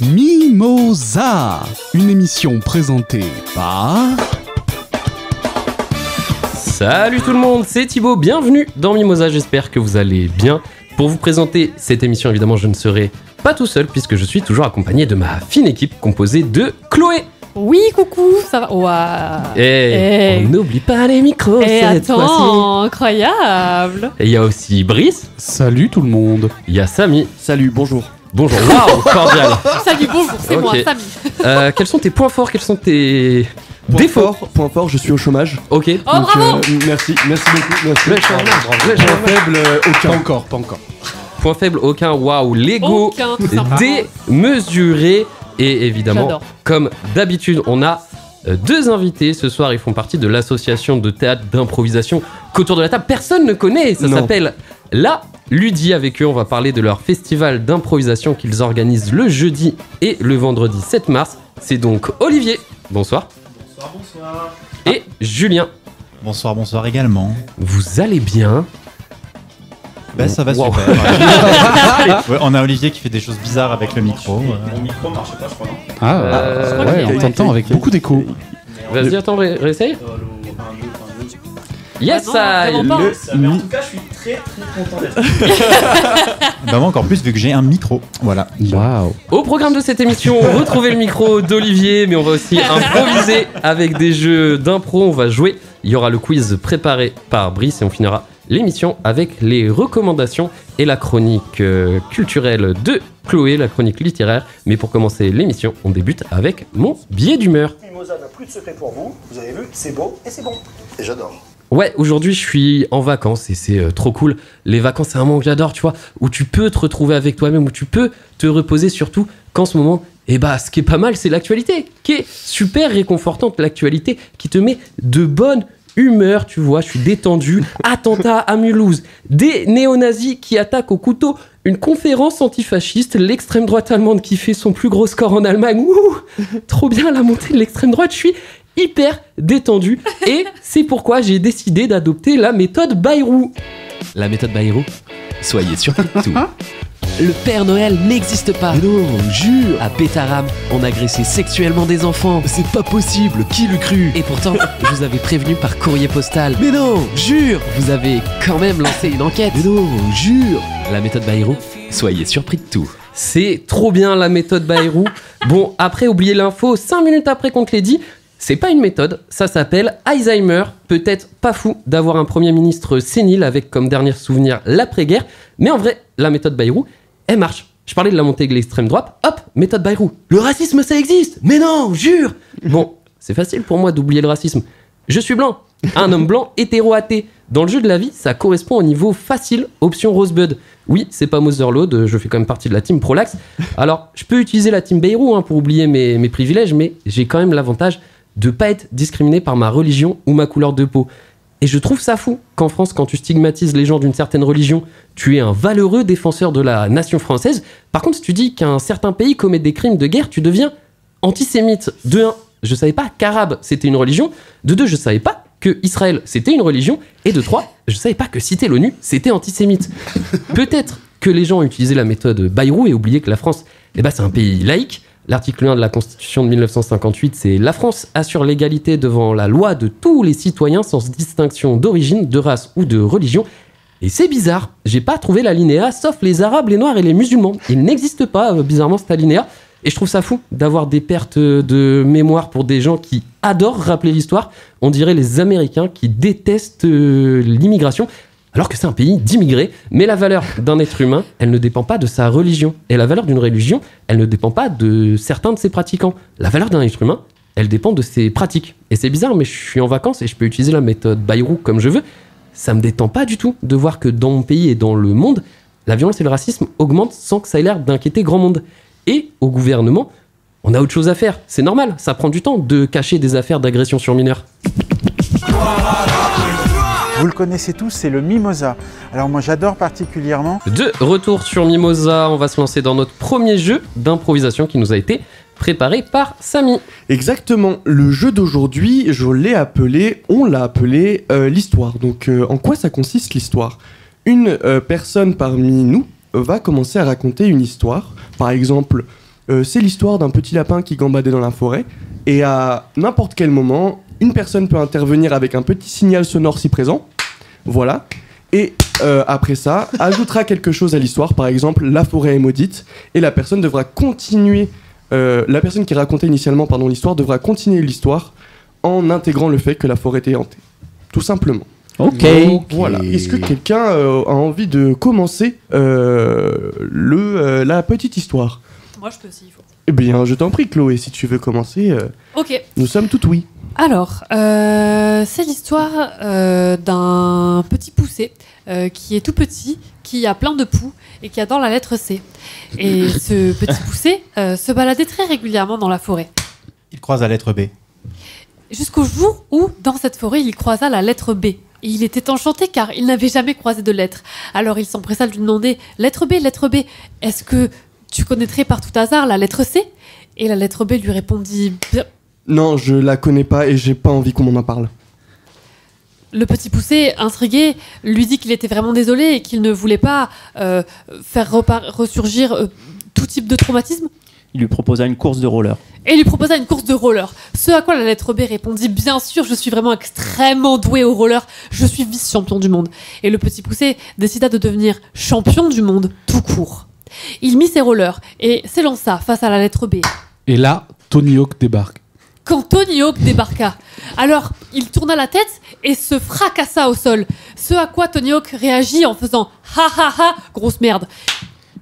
Mimosa, une émission présentée par... Salut tout le monde, c'est Thibaut, bienvenue dans Mimosa, j'espère que vous allez bien. Pour vous présenter cette émission, évidemment, je ne serai pas tout seul puisque je suis toujours accompagné de ma fine équipe composée de Chloé. Oui, coucou, ça va. Waouh. On n'oublie pas les micros cette fois-ci. Incroyable. Et il y a aussi Brice. Salut tout le monde. Il y a Samy. Salut, bonjour. Bonjour, waouh, cordial. Salut, bonjour, c'est Ok. moi, Samy. Quels sont tes points forts, quels sont tes défauts? Point fort, je suis au chômage. Ok. Oh, bravo. Merci beaucoup. Merci. Ouais, Point faible, aucun. Pas encore. Point faible, aucun, waouh, l'ego Aucun, tout simplement. démesuré. Et évidemment, J'adore. comme d'habitude, on a deux invités. Ce soir, ils font partie de l'association de théâtre d'improvisation qu'autour de la table, personne ne connaît. Ça Non. s'appelle La Ludie. Avec eux, on va parler de leur festival d'improvisation qu'ils organisent le jeudi et le vendredi 7 mars. C'est donc Olivier. Bonsoir. Bonsoir. Et Julien. Bonsoir également. Vous allez bien? Ben ça va Wow. super. Ouais, on a Olivier qui fait des choses bizarres avec le micro. Mon micro marchait pas, je crois, non? Ah, je crois ouais, qu'il y a- on t'entend avec beaucoup d'écho. Vas-y, attends, réessaye. Yes, Ah non, I. vraiment pas. Mais en tout cas, je suis très content d'être Ben moi encore plus vu que j'ai un micro. Voilà. Waouh. Au programme de cette émission, retrouvez le micro d'Olivier, mais on va aussi improviser avec des jeux d'impro. On va jouer. Il y aura le quiz préparé par Brice et on finira l'émission avec les recommandations et la chronique culturelle de Chloé, la chronique littéraire. Mais pour commencer l'émission, on débute avec mon billet d'humeur. Mimosa n'a plus de secret pour vous. Vous avez vu, c'est beau et c'est bon. Et j'adore. Ouais, aujourd'hui je suis en vacances et c'est trop cool. Les vacances, c'est un moment que j'adore, tu vois, où tu peux te retrouver avec toi-même, où tu peux te reposer, surtout qu'en ce moment, ce qui est pas mal, c'est l'actualité, qui est super réconfortante, l'actualité qui te met de bonne humeur, tu vois, je suis détendu. Attentat à Mulhouse, des néo-nazis qui attaquent au couteau, une conférence antifasciste, l'extrême droite allemande qui fait son plus gros score en Allemagne. Ouh, trop bien la montée de l'extrême droite, je suis hyper détendu et c'est pourquoi j'ai décidé d'adopter la méthode Bayrou. La méthode Bayrou, soyez surpris de tout. Le Père Noël n'existe pas. Mais non, jure. À Bétarame, on agressait sexuellement des enfants. C'est pas possible, qui l'eût cru? Et pourtant, je vous avais prévenu par courrier postal. Mais non, jure. Vous avez quand même lancé une enquête. Mais non, jure. La méthode Bayrou, soyez surpris de tout. C'est trop bien la méthode Bayrou. Bon, après, oubliez l'info, 5 minutes après qu'on te l'ait dit, c'est pas une méthode, ça s'appelle Alzheimer. Peut-être pas fou d'avoir un Premier ministre sénile avec comme dernier souvenir l'après-guerre, mais en vrai, la méthode Bayrou, elle marche. Je parlais de la montée de l'extrême droite, hop, méthode Bayrou. Le racisme, ça existe. Mais non, jure. Bon, c'est facile pour moi d'oublier le racisme. Je suis blanc, un homme blanc hétéro-athée. Dans le jeu de la vie, ça correspond au niveau facile, option Rosebud. Oui, c'est pas Motherload, je fais quand même partie de la team Prolax. Alors, je peux utiliser la team Bayrou pour oublier mes privilèges, mais j'ai quand même l'avantage de pas être discriminé par ma religion ou ma couleur de peau. Et je trouve ça fou qu'en France, quand tu stigmatises les gens d'une certaine religion, tu es un valeureux défenseur de la nation française. Par contre, si tu dis qu'un certain pays commet des crimes de guerre, tu deviens antisémite. De 1, je savais pas qu'arabe c'était une religion. De 2, je savais pas que Israël c'était une religion. Et de 3, je savais pas que citer l'ONU c'était antisémite. Peut-être que les gens ont utilisé la méthode Bayrou et oublié que la France, c'est un pays laïque. L'article 1 de la Constitution de 1958, c'est « La France assure l'égalité devant la loi de tous les citoyens sans distinction d'origine, de race ou de religion ». Et c'est bizarre, j'ai pas trouvé l'alinéa, sauf les Arabes, les Noirs et les musulmans. Il n'existe pas, bizarrement, cet alinéa. Et je trouve ça fou d'avoir des pertes de mémoire pour des gens qui adorent rappeler l'histoire. On dirait les Américains qui détestent l'immigration. Alors que c'est un pays d'immigrés, mais la valeur d'un être humain, elle ne dépend pas de sa religion. Et la valeur d'une religion, elle ne dépend pas de certains de ses pratiquants. La valeur d'un être humain, elle dépend de ses pratiques. Et c'est bizarre, mais je suis en vacances et je peux utiliser la méthode Bayrou comme je veux. Ça me détend pas du tout de voir que dans mon pays et dans le monde, la violence et le racisme augmentent sans que ça ait l'air d'inquiéter grand monde. Et au gouvernement, on a autre chose à faire. C'est normal, ça prend du temps de cacher des affaires d'agression sur mineurs. Vous le connaissez tous, c'est le Mimosa. Alors moi j'adore particulièrement. De retour sur Mimosa, on va se lancer dans notre premier jeu d'improvisation qui nous a été préparé par Samy. Exactement, le jeu d'aujourd'hui, on l'a appelé l'histoire. Donc en quoi ça consiste l'histoire? Une personne parmi nous va commencer à raconter une histoire. Par exemple, C'est l'histoire d'un petit lapin qui gambadait dans la forêt. Et à n'importe quel moment, une personne peut intervenir avec un petit signal sonore si présent. Voilà. Et après ça, ajoutera quelque chose à l'histoire. Par exemple, la forêt est maudite. Et la personne devra continuer... la personne qui racontait initialement l'histoire devra continuer l'histoire en intégrant le fait que la forêt était hantée. Tout simplement. Ok. Voilà. Est-ce que quelqu'un a envie de commencer la petite histoire ? Moi, je peux aussi, il faut. Eh bien, je t'en prie, Chloé, si tu veux commencer. Ok. Nous sommes tout oui. Alors, c'est l'histoire d'un petit poucet qui est tout petit, qui a plein de poux et qui adore la lettre C. Et ce petit poucet se baladait très régulièrement dans la forêt. Il croise la lettre B. Jusqu'au jour où, dans cette forêt, il croisa la lettre B. Et il était enchanté car il n'avait jamais croisé de lettre. Alors il s'empressa de lui demander « Lettre B, est-ce que tu connaîtrais par tout hasard la lettre C ?» Et la lettre B lui répondit « Non, je la connais pas et j'ai pas envie qu'on m'en parle. » Le petit poucet, intrigué, lui dit qu'il était vraiment désolé et qu'il ne voulait pas faire ressurgir tout type de traumatisme. Il lui proposa une course de roller. Et il lui proposa une course de roller. Ce à quoi la lettre B répondit « Bien sûr, je suis vraiment extrêmement doué au roller. Je suis vice-champion du monde. » Et le petit poucet décida de devenir champion du monde tout court. Il mit ses rollers et s'élança face à la lettre B. Et là, Tony Hawk débarque. Quand Tony Hawk débarqua, alors il tourna la tête et se fracassa au sol. Ce à quoi Tony Hawk réagit en faisant « Ha ha ha, grosse merde !»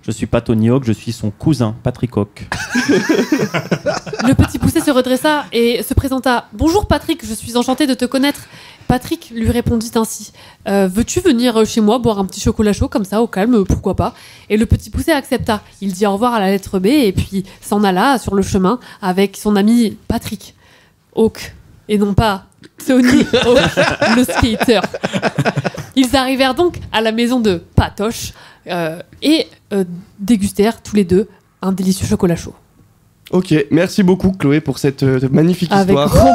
Je suis pas Tony Hawk, je suis son cousin, Patrick Hawk. Le petit poucet se redressa et se présenta. « Bonjour Patrick, je suis enchanté de te connaître. » Patrick lui répondit ainsi. Veux-tu venir chez moi boire un petit chocolat chaud comme ça, au calme, pourquoi pas ? Et le petit poucet accepta. Il dit au revoir à la lettre B et puis s'en alla sur le chemin avec son ami Patrick Hawk. Et non pas Tony Hawk, le skater. Ils arrivèrent donc à la maison de Patoche et dégustèrent tous les deux un délicieux chocolat chaud. Ok, merci beaucoup Chloé pour cette magnifique Avec histoire. grand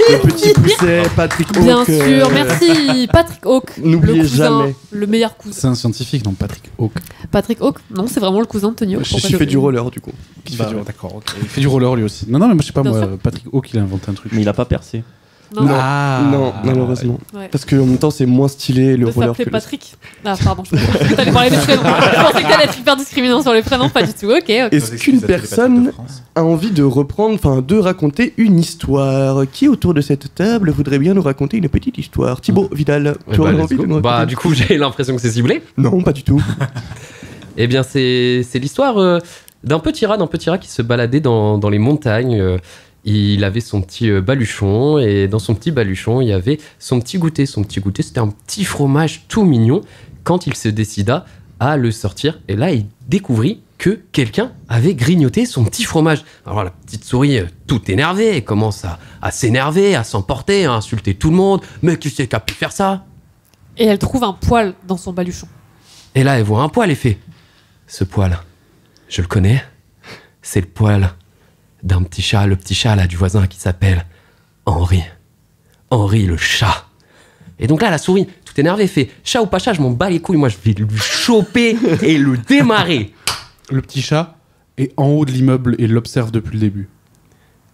Le petit pousset, Patrick Hawk. Bien sûr, merci Patrick Hawk. N'oubliez le cousin, jamais. Le meilleur cousin. C'est un scientifique, non, Patrick Hawk. Patrick Hawk, non, c'est vraiment le cousin de Tony Hawk. Qui fait du roller du coup. D'accord, ok. Il fait du roller lui aussi. Non, mais moi je sais pas, Bien moi, sûr. Patrick Hawk il a inventé un truc. Mais il a pas percé. Non, Non, malheureusement. Ouais. Parce qu'en même temps, c'est moins stylé le de roller s'appeler que le... Patrick. Ah, pardon, je pensais que t'allais parler des prénoms. Je pensais que t'allais être hyper discriminant sur les prénoms, pas du tout. Ok. Est-ce qu'une personne a envie de de raconter une histoire? Qui autour de cette table voudrait bien nous raconter une petite histoire? Thibaut, Vidal, tu aurais envie de nous raconter? Du coup, j'ai l'impression que c'est ciblé. Non, pas du tout. Eh bien, c'est l'histoire d'un petit rat qui se baladait dans les montagnes. Il avait son petit baluchon et dans son petit baluchon, il y avait son petit goûter. Son petit goûter, c'était un petit fromage tout mignon. Quand il se décida à le sortir, et là, il découvrit que quelqu'un avait grignoté son petit fromage. Alors la petite souris, toute énervée, elle commence à s'énerver, à s'emporter, à insulter tout le monde. Mais qui c'est qui a pu faire ça? Et elle trouve un poil dans son baluchon. Et là, elle voit un poil et fait: ce poil, je le connais. C'est le poil d'un petit chat, le petit chat là du voisin qui s'appelle Henri. Henri le chat. Et donc là, la souris, toute énervée, fait: chat ou pas chat, je m'en bats les couilles, moi je vais lui choper et le démarrer. Le petit chat est en haut de l'immeuble et l'observe depuis le début.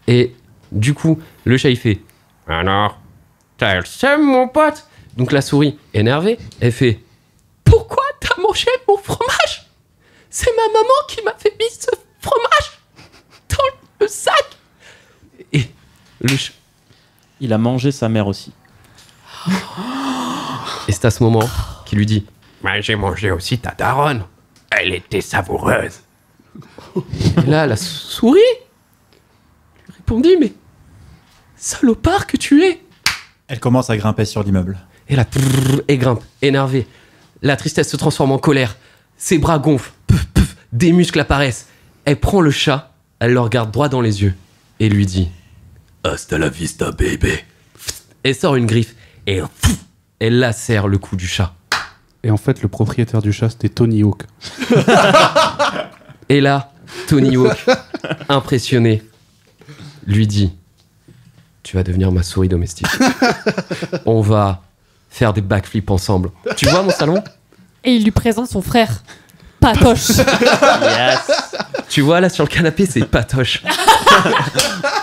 Et du coup, le chat il fait: alors, t'as le seum mon pote? Donc la souris, énervée, elle fait: pourquoi t'as mangé mon fromage? C'est ma maman qui m'a fait mis ce fromage dans le sac. Et il a mangé sa mère aussi. Et c'est à ce moment qu'il lui dit: bah, j'ai mangé aussi ta daronne. Elle était savoureuse. Et là, la souris lui répondit: mais salopard que tu es. Elle commence à grimper sur l'immeuble. Et là, elle grimpe, énervée. La tristesse se transforme en colère. Ses bras gonflent, des muscles apparaissent. Elle prend le chat, elle le regarde droit dans les yeux et lui dit: hasta la vista, baby. Elle sort une griffe et elle lacère le cou du chat. Et en fait, le propriétaire du chat, c'était Tony Hawk. Et là, Tony Hawk, impressionné, lui dit: tu vas devenir ma souris domestique. On va faire des backflips ensemble. Tu vois mon salon? Et il lui présente son frère, Patoche. Yes. Tu vois, là, sur le canapé, c'est Patoche.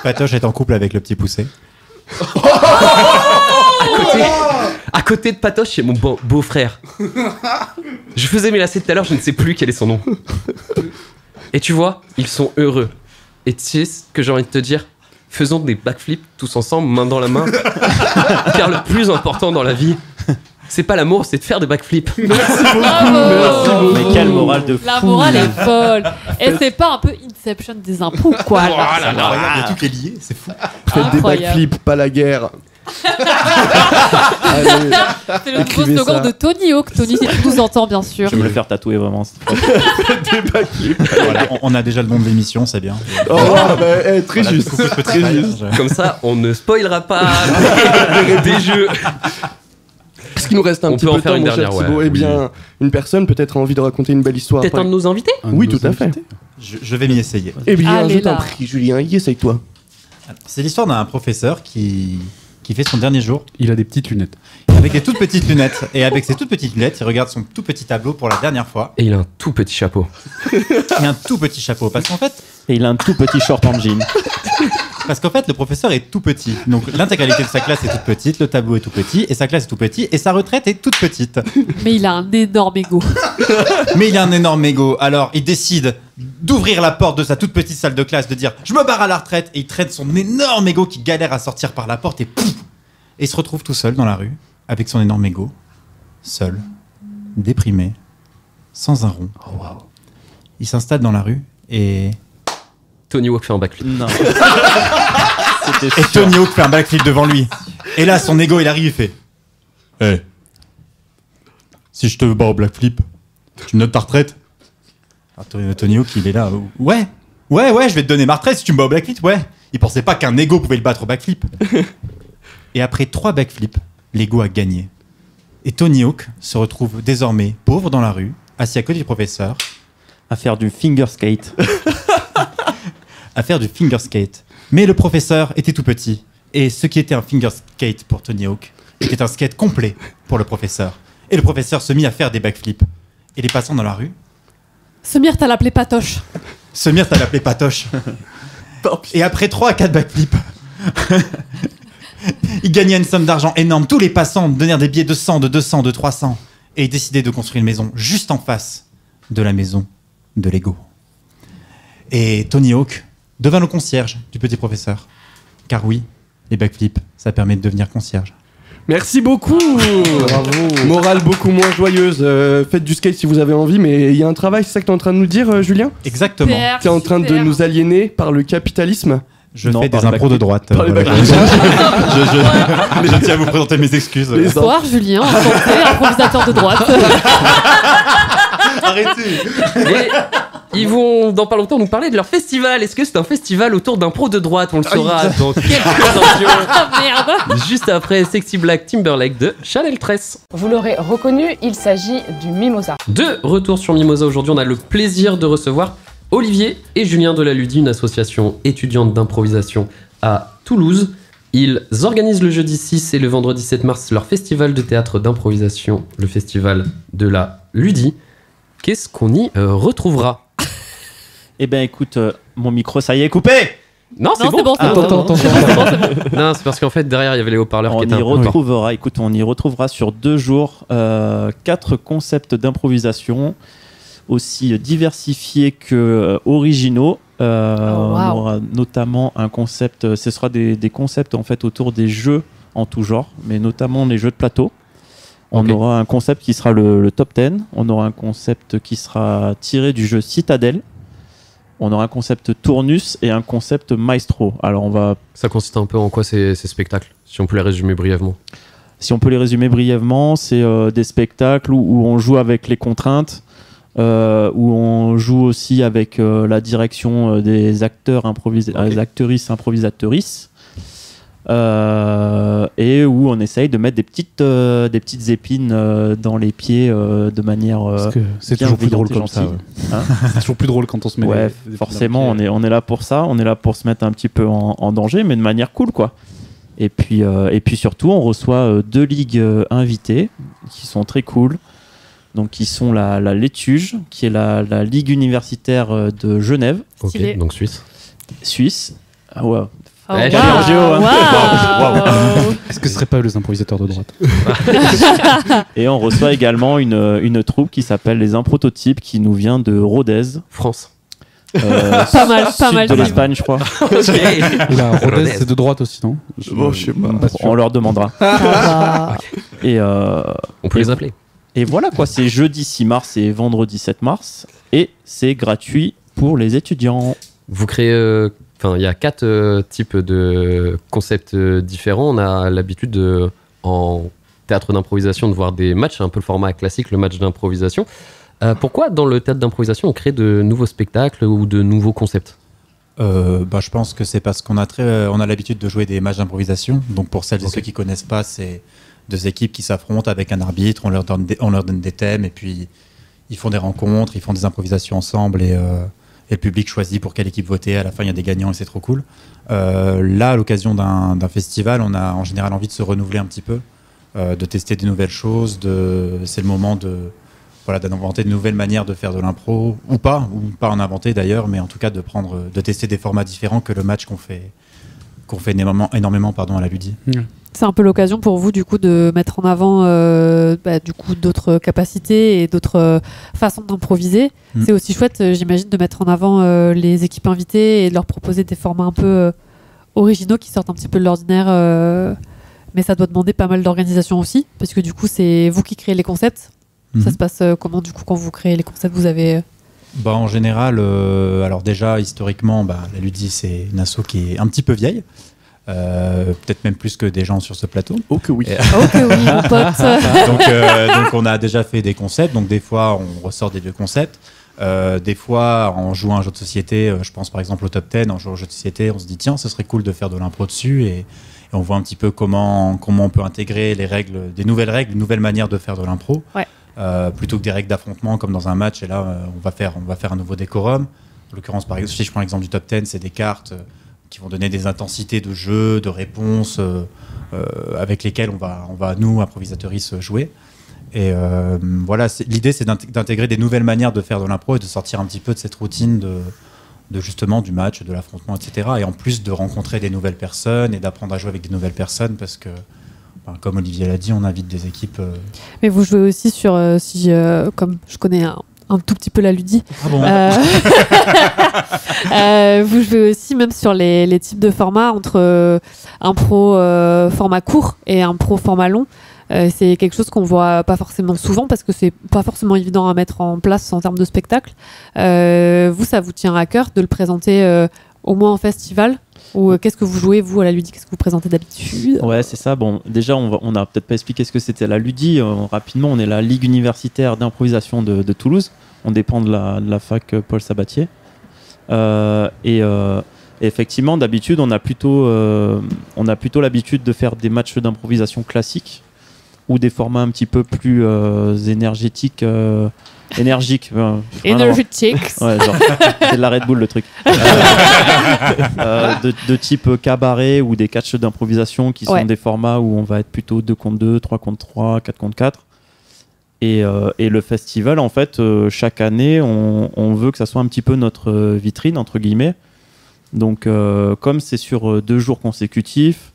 Patoche est en couple avec le petit poussé. À côté de Patoche, c'est mon beau-frère. Je faisais mes lacets tout à l'heure, je ne sais plus quel est son nom. Et tu vois, ils sont heureux. Et tu sais ce que j'ai envie de te dire? Faisons des backflips tous ensemble, main dans la main. Car le plus important dans la vie, c'est pas l'amour, c'est de faire des backflips. Merci beaucoup. Mais quelle morale de fou. La morale est folle. Et c'est pas un peu Inception des impôts, quoi. Là. Oh là là, regarde, tout est lié, c'est fou. Faites des backflips, pas la guerre. Allez, C'est le nouveau écrivez slogan ça. de Tony Hawk. Tony, si tu nous entends, bien sûr. Je vais me le faire tatouer vraiment. Des backflips. Voilà, on a déjà le nom de l'émission, c'est bien. Oh, très Voilà, juste. du coup, je peux Très travailler, juste. Comme ça, on ne spoilera pas des jeux. Parce qu'il nous reste un On petit peut peu en de faire temps, une mon cher dernière, Thibaut. ouais. Eh bien, une personne peut-être a envie de raconter une belle histoire. Peut-être un de nos invités? Oui, tout à fait. Je vais m'y essayer. Eh bien, Allez, je t'en là. prie, Julien, y essaye-toi. C'est l'histoire d'un professeur qui fait son dernier jour Il a des petites lunettes. avec des toutes petites lunettes. Et avec ses toutes petites lunettes, il regarde son tout petit tableau pour la dernière fois. Et il a un tout petit chapeau. Et un tout petit chapeau. Parce qu'en fait, Et il a un tout petit short en jean. le professeur est tout petit. Donc l'intégralité de sa classe est toute petite, le tableau est tout petit, et sa classe est tout petit, et sa retraite est toute petite. Mais il a un énorme ego. Mais il a un énorme ego. Alors il décide d'ouvrir la porte de sa toute petite salle de classe, de dire « Je me barre à la retraite !» Et il traîne son énorme ego qui galère à sortir par la porte, et pouf ! Et il se retrouve tout seul dans la rue, avec son énorme ego, seul, déprimé, sans un rond. Il s'installe dans la rue, et Tony Hawk fait un backflip. Non. Et Tony Hawk fait un backflip devant lui. Et là, son ego, il arrive, il fait « Hey, si je te bats au backflip, tu me notes ta retraite ?» Alors, Tony Hawk, il est là. « Ouais, je vais te donner ma retraite si tu me bats au backflip, ouais. » Il pensait pas qu'un ego pouvait le battre au backflip. Et après 3 backflips, l'ego a gagné. Et Tony Hawk se retrouve désormais pauvre dans la rue, assis à côté du professeur, À faire du finger skate. à faire du finger skate. Mais le professeur était tout petit. Et ce qui était un finger skate pour Tony Hawk était un skate complet pour le professeur. Et le professeur se mit à faire des backflips. Et les passants dans la rue Semir, t'as l'appelé Patoche. se mirent à l'appeler Patoche. Et après 3 à 4 backflips, il gagnait une somme d'argent énorme. Tous les passants donnèrent des billets de 100, de 200, de 300. Et il décidait de construire une maison juste en face de la maison de Lego. Et Tony Hawk devint le concierge du petit professeur. Car oui, les backflips, ça permet de devenir concierge. Merci beaucoup. Bravo. Morale beaucoup moins joyeuse. Faites du skate si vous avez envie, mais il y a un travail, c'est ça que tu es en train de nous dire, Julien? Exactement. Super, Tu es en train de super. nous aliéner par le capitalisme. Je Non, fais par des les impros de droite. Par les Voilà. backflips. Je tiens à vous présenter mes excuses. Les Bonsoir, Julien, enchanté, improvisateur de droite. Arrêtez. Et ils vont dans pas longtemps nous parler de leur festival. Est-ce que c'est un festival autour d'impro de droite? On le saura dans quelques instants. Ah merde. Juste après Sexy Black Timberlake de Chanel 13. Vous l'aurez reconnu, il s'agit du Mimosa. De retour sur Mimosa, aujourd'hui on a le plaisir de recevoir Olivier et Julien de la Ludi, une association étudiante d'improvisation à Toulouse. Ils organisent le jeudi 6 et le vendredi 7 mars leur festival de théâtre d'improvisation, le festival de la Ludi. Qu'est-ce qu'on y retrouvera? Eh ben écoute, mon micro, ça y est, coupé. Non, c'est Non, bon. c'est bon, c'est bon. Attends. Non, c'est parce qu'en fait derrière il y avait les haut-parleurs On qui étaient y un peu forts. retrouvera, écoute, on y retrouvera sur 2 jours 4 concepts d'improvisation aussi diversifiés que originaux. wow. On aura notamment un concept, ce sera des concepts en fait autour des jeux en tout genre, mais notamment les jeux de plateau. On Ok. aura un concept qui sera le top 10, on aura un concept qui sera tiré du jeu Citadel, on aura un concept Tournus et un concept Maestro. Alors on va, Ça consiste un peu en quoi ces spectacles, si on peut les résumer brièvement? si on peut les résumer brièvement, c'est des spectacles où on joue avec les contraintes, où on joue aussi avec la direction des acteurs actrices improvisatrices, et où on essaye de mettre des petites épines dans les pieds de manière Parce que c'est bien toujours plus drôle brillante et comme ça. gentille. Ouais. Hein C'est toujours plus drôle quand on se met. Ouais, les forcément, pieds. on est là pour ça, on est là pour se mettre un petit peu en danger, mais de manière cool, quoi. Et puis surtout, on reçoit 2 ligues invitées qui sont très cool. donc qui sont la Létuge, qui est la Ligue universitaire de Genève. Ok, donc Suisse. Ah ouais. Oh, Je suis en géo, hein. Est-ce que ce serait pas les improvisateurs de droite? Et on reçoit également une troupe qui s'appelle les Imprototypes, qui nous vient de Rodez. France. Pas mal. De l'Espagne, je crois. Oula, Rodez, c'est de droite aussi, non? Je sais pas. On leur demandera. Et on peut les appeler. Et voilà quoi, c'est jeudi 6 mars et vendredi 7 mars. Et c'est gratuit pour les étudiants. Vous créez... il y a 4 types de concepts différents. On a l'habitude en théâtre d'improvisation de voir des matchs, un peu le format classique, le match d'improvisation. Pourquoi dans le théâtre d'improvisation on crée de nouveaux spectacles ou de nouveaux concepts? Je pense que c'est parce qu'on a l'habitude de jouer des matchs d'improvisation. Donc pour celles et ceux qui connaissent pas, c'est 2 équipes qui s'affrontent avec un arbitre, on leur donne des thèmes et puis ils font des rencontres, ils font des improvisations ensemble et le public choisit pour quelle équipe voter. À la fin, il y a des gagnants et c'est trop cool. Là, à l'occasion d'un festival, on a en général envie de se renouveler un petit peu, de tester des nouvelles choses. C'est le moment d'inventer de nouvelles manières de faire de l'impro, ou pas en inventer d'ailleurs, mais en tout cas de tester des formats différents que le match qu'on fait énormément à la Ludi. C'est un peu l'occasion pour vous du coup de mettre en avant d'autres capacités et d'autres façons d'improviser. C'est aussi chouette, j'imagine, de mettre en avant les équipes invitées et de leur proposer des formats un peu originaux qui sortent un petit peu de l'ordinaire. Mais ça doit demander pas mal d'organisation aussi, parce que du coup c'est vous qui créez les concepts. Ça se passe comment du coup quand vous créez les concepts? Vous avez en général, alors déjà historiquement, la Ludi c'est une asso qui est un petit peu vieille. Peut-être même plus que des gens sur ce plateau. Oh que oui. Mon pote. donc on a déjà fait des concepts. Donc des fois on ressort des vieux concepts. Des fois en jouant à un jeu de société, je pense par exemple au Top 10, en jouant à un jeu de société, on se dit tiens, ce serait cool de faire de l'impro dessus et on voit un petit peu comment on peut intégrer des nouvelles manières de faire de l'impro. Ouais. Plutôt que des règles d'affrontement comme dans un match. Et là on va faire un nouveau décorum. En l'occurrence, par exemple, si je prends l'exemple du Top 10, c'est des cartes qui vont donner des intensités de jeu, de réponses avec lesquelles on va nous, improvisateuristes, jouer. Et l'idée c'est d'intégrer des nouvelles manières de faire de l'impro et de sortir un petit peu de cette routine de justement du match, de l'affrontement, etc. Et en plus de rencontrer des nouvelles personnes et d'apprendre à jouer avec des nouvelles personnes parce que, comme Olivier l'a dit, on invite des équipes... Mais vous jouez aussi sur... comme je connais un tout petit peu la Ludi. Ah bon vous jouez aussi même sur les types de formats entre un pro format court et un pro format long. C'est quelque chose qu'on voit pas forcément souvent parce que c'est pas forcément évident à mettre en place en termes de spectacle. Vous, ça vous tient à cœur de le présenter au moins en festival? Ou qu'est-ce que vous jouez, vous, à la Ludi? Qu'est-ce que vous présentez d'habitude? Ouais, c'est ça. Bon, déjà, on n'a peut-être pas expliqué ce que c'était la Ludi. Rapidement, on est la Ligue universitaire d'improvisation de Toulouse. On dépend de la fac Paul Sabatier. Et effectivement, d'habitude, on a plutôt l'habitude de faire des matchs d'improvisation classiques ou des formats un petit peu plus énergiques. Énergique. Énergétique. Ouais, genre, c'est de la Red Bull le truc. De type cabaret ou des catchs d'improvisation qui sont des formats où on va être plutôt 2 contre 2, 3 contre 3, 4 contre 4. Et le festival, en fait, chaque année, on veut que ça soit un petit peu notre vitrine, entre guillemets. Donc, comme c'est sur 2 jours consécutifs,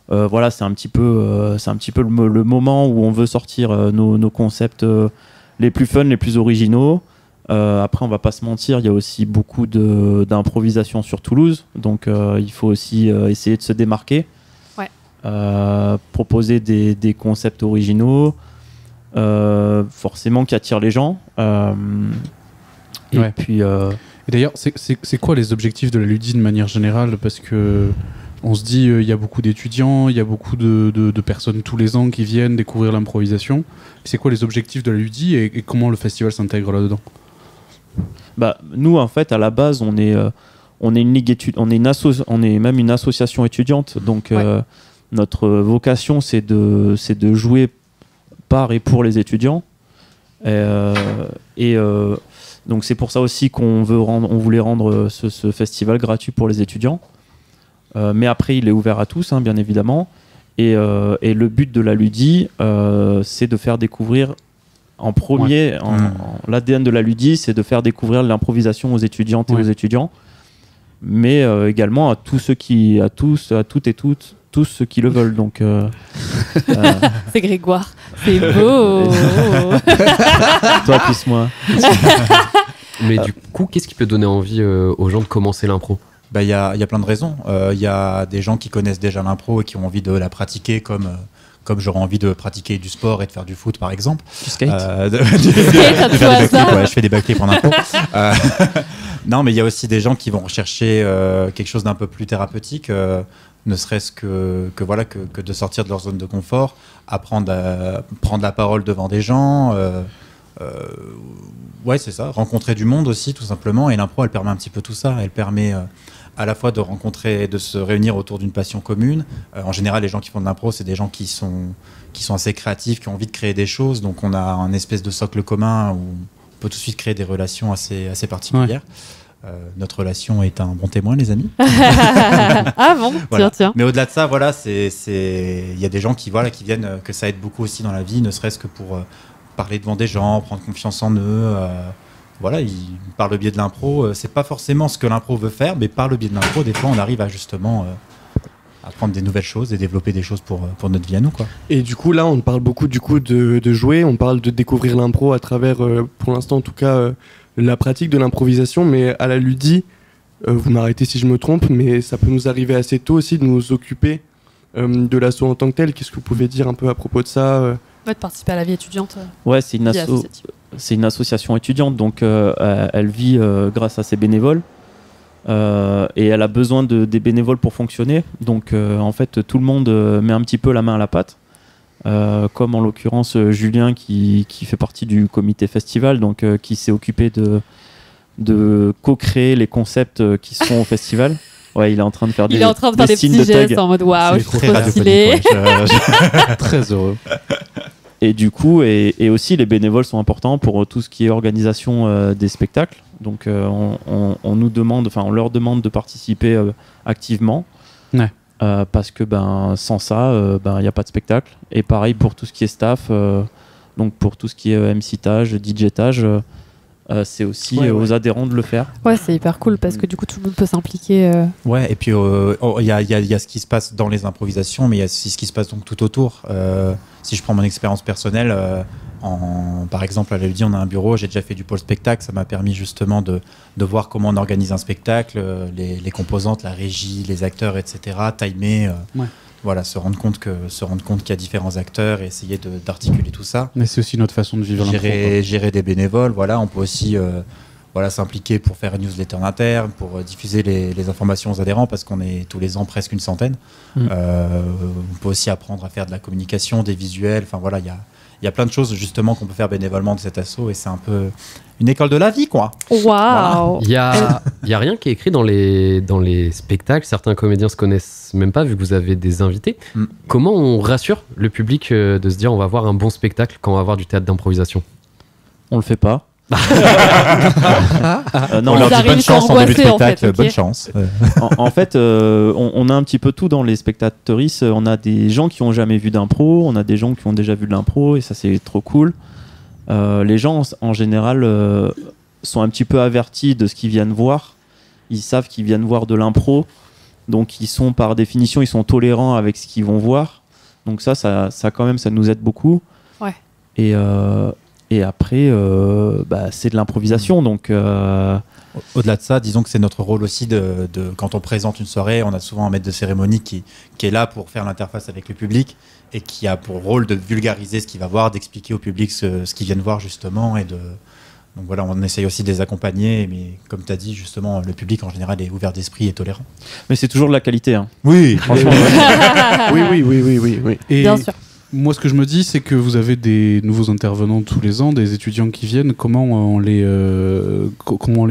c'est un petit peu le moment où on veut sortir nos concepts les plus fun, les plus originaux. Après, on va pas se mentir, il y a aussi beaucoup d'improvisation sur Toulouse, donc il faut aussi essayer de se démarquer, proposer des concepts originaux, forcément qui attirent les gens. Et puis. Et d'ailleurs, c'est quoi les objectifs de la Ludi de manière générale? Parce que on se dit, il y a beaucoup d'étudiants, il y a beaucoup de personnes tous les ans qui viennent découvrir l'improvisation. C'est quoi les objectifs de la Ludi et comment le festival s'intègre là-dedans? Nous, en fait, à la base, on est une ligue on est même une association étudiante. Donc, notre vocation, c'est de jouer par et pour les étudiants. Donc, c'est pour ça aussi qu'on voulait rendre ce festival gratuit pour les étudiants. Mais après, il est ouvert à tous, bien évidemment. Et le but de la Ludi, c'est de faire découvrir En premier, l'ADN de la Ludi, c'est de faire découvrir l'improvisation aux étudiantes et aux étudiants, mais également à tous ceux qui, à toutes et toutes, tous ceux qui le veulent. Donc, c'est Grégoire, c'est beau. Toi plus moi. Mais du coup, qu'est-ce qui peut donner envie aux gens de commencer l'impro ? Il y a plein de raisons. Il y a des gens qui connaissent déjà l'impro et qui ont envie de la pratiquer comme j'aurais envie de pratiquer du sport et de faire du foot par exemple. Du skate. Je fais des backflips en impro. Non, mais il y a aussi des gens qui vont rechercher quelque chose d'un peu plus thérapeutique, ne serait-ce que de sortir de leur zone de confort, apprendre à prendre la parole devant des gens. Ouais, c'est ça. Rencontrer du monde aussi, tout simplement. Et l'impro, elle permet un petit peu tout ça. Elle permet à la fois de rencontrer, de se réunir autour d'une passion commune. En général, les gens qui font de l'impro, c'est des gens qui sont assez créatifs, qui ont envie de créer des choses. Donc, on a un espèce de socle commun où on peut tout de suite créer des relations assez particulières. Notre relation est un bon témoin, les amis. Ah bon, voilà. tiens. Mais au-delà de ça, voilà, il y a des gens qui viennent, que ça aide beaucoup aussi dans la vie, ne serait-ce que pour parler devant des gens, prendre confiance en eux. Voilà, par le biais de l'impro, c'est pas forcément ce que l'impro veut faire, mais par le biais de l'impro, des fois, on arrive à justement apprendre des nouvelles choses et développer des choses pour notre vie à nous, quoi. Et du coup, là, on parle beaucoup de jouer, on parle de découvrir l'impro à travers, pour l'instant en tout cas, la pratique de l'improvisation, mais à la Ludi, vous m'arrêtez si je me trompe, mais ça peut nous arriver assez tôt aussi de nous occuper de l'asso en tant que tel. Qu'est-ce que vous pouvez dire un peu à propos de ça De participer à la vie étudiante. Ouais, c'est une association étudiante, donc elle vit grâce à ses bénévoles. Et elle a besoin des bénévoles pour fonctionner. Donc en fait, tout le monde met un petit peu la main à la pâte. Comme en l'occurrence Julien qui fait partie du comité festival, donc qui s'est occupé de co-créer les concepts qui seront au festival. Ouais, il est en train de faire des petits gestes en mode waouh, je suis trop stylé. Très heureux. Et du coup, et aussi les bénévoles sont importants pour tout ce qui est organisation des spectacles. Donc on leur demande de participer activement. Ouais. Parce que sans ça, il n'y a pas de spectacle. Et pareil pour tout ce qui est staff, donc pour tout ce qui est MC-tage, DJ-tage, c'est aussi aux adhérents de le faire. Ouais, c'est hyper cool parce que du coup tout le monde peut s'impliquer. Ouais, et puis il y a ce qui se passe dans les improvisations, mais il y a aussi ce qui se passe donc tout autour. Si je prends mon expérience personnelle, par exemple à la Ludi, on a un bureau, j'ai déjà fait du pôle spectacle, ça m'a permis justement de voir comment on organise un spectacle, les composantes, la régie, les acteurs, etc., timer, voilà, se rendre compte qu'il y a différents acteurs et essayer d'articuler tout ça. Mais c'est aussi notre façon de vivre l'impro. Gérer des bénévoles, voilà, on peut aussi s'impliquer pour faire une newsletter interne, pour diffuser les informations aux adhérents, parce qu'on est tous les ans presque une centaine. On peut aussi apprendre à faire de la communication, des visuels, enfin voilà, il y a plein de choses justement qu'on peut faire bénévolement de cet asso, et c'est un peu une école de la vie, quoi. Waouh. Il y a rien qui est écrit dans les spectacles. Certains comédiens se connaissent même pas, vu que vous avez des invités. Comment on rassure le public de se dire on va voir un bon spectacle quand on va voir du théâtre d'improvisation ? On le fait pas. Non, on leur dit bonne chance en début de spectacle, bonne chance. En fait, on a un petit peu tout dans les spectatrices. On a des gens qui ont jamais vu d'impro, on a des gens qui ont déjà vu de l'impro, et ça c'est trop cool. Les gens en général sont un petit peu avertis de ce qu'ils viennent voir. Ils savent qu'ils viennent voir de l'impro, donc ils sont par définition tolérants avec ce qu'ils vont voir. Donc ça quand même, ça nous aide beaucoup. Ouais. Et après, c'est de l'improvisation. Donc, au-delà de ça, disons que c'est notre rôle aussi quand on présente une soirée, on a souvent un maître de cérémonie qui est là pour faire l'interface avec le public et qui a pour rôle de vulgariser ce qu'il va voir, d'expliquer au public ce qu'ils viennent voir justement. Donc voilà, on essaye aussi de les accompagner, mais comme tu as dit, justement, le public en général est ouvert d'esprit et tolérant. Mais c'est toujours de la qualité. Hein. Oui, franchement. Oui. Et bien sûr. Moi, ce que je me dis, c'est que vous avez des nouveaux intervenants tous les ans, des étudiants qui viennent. Comment on les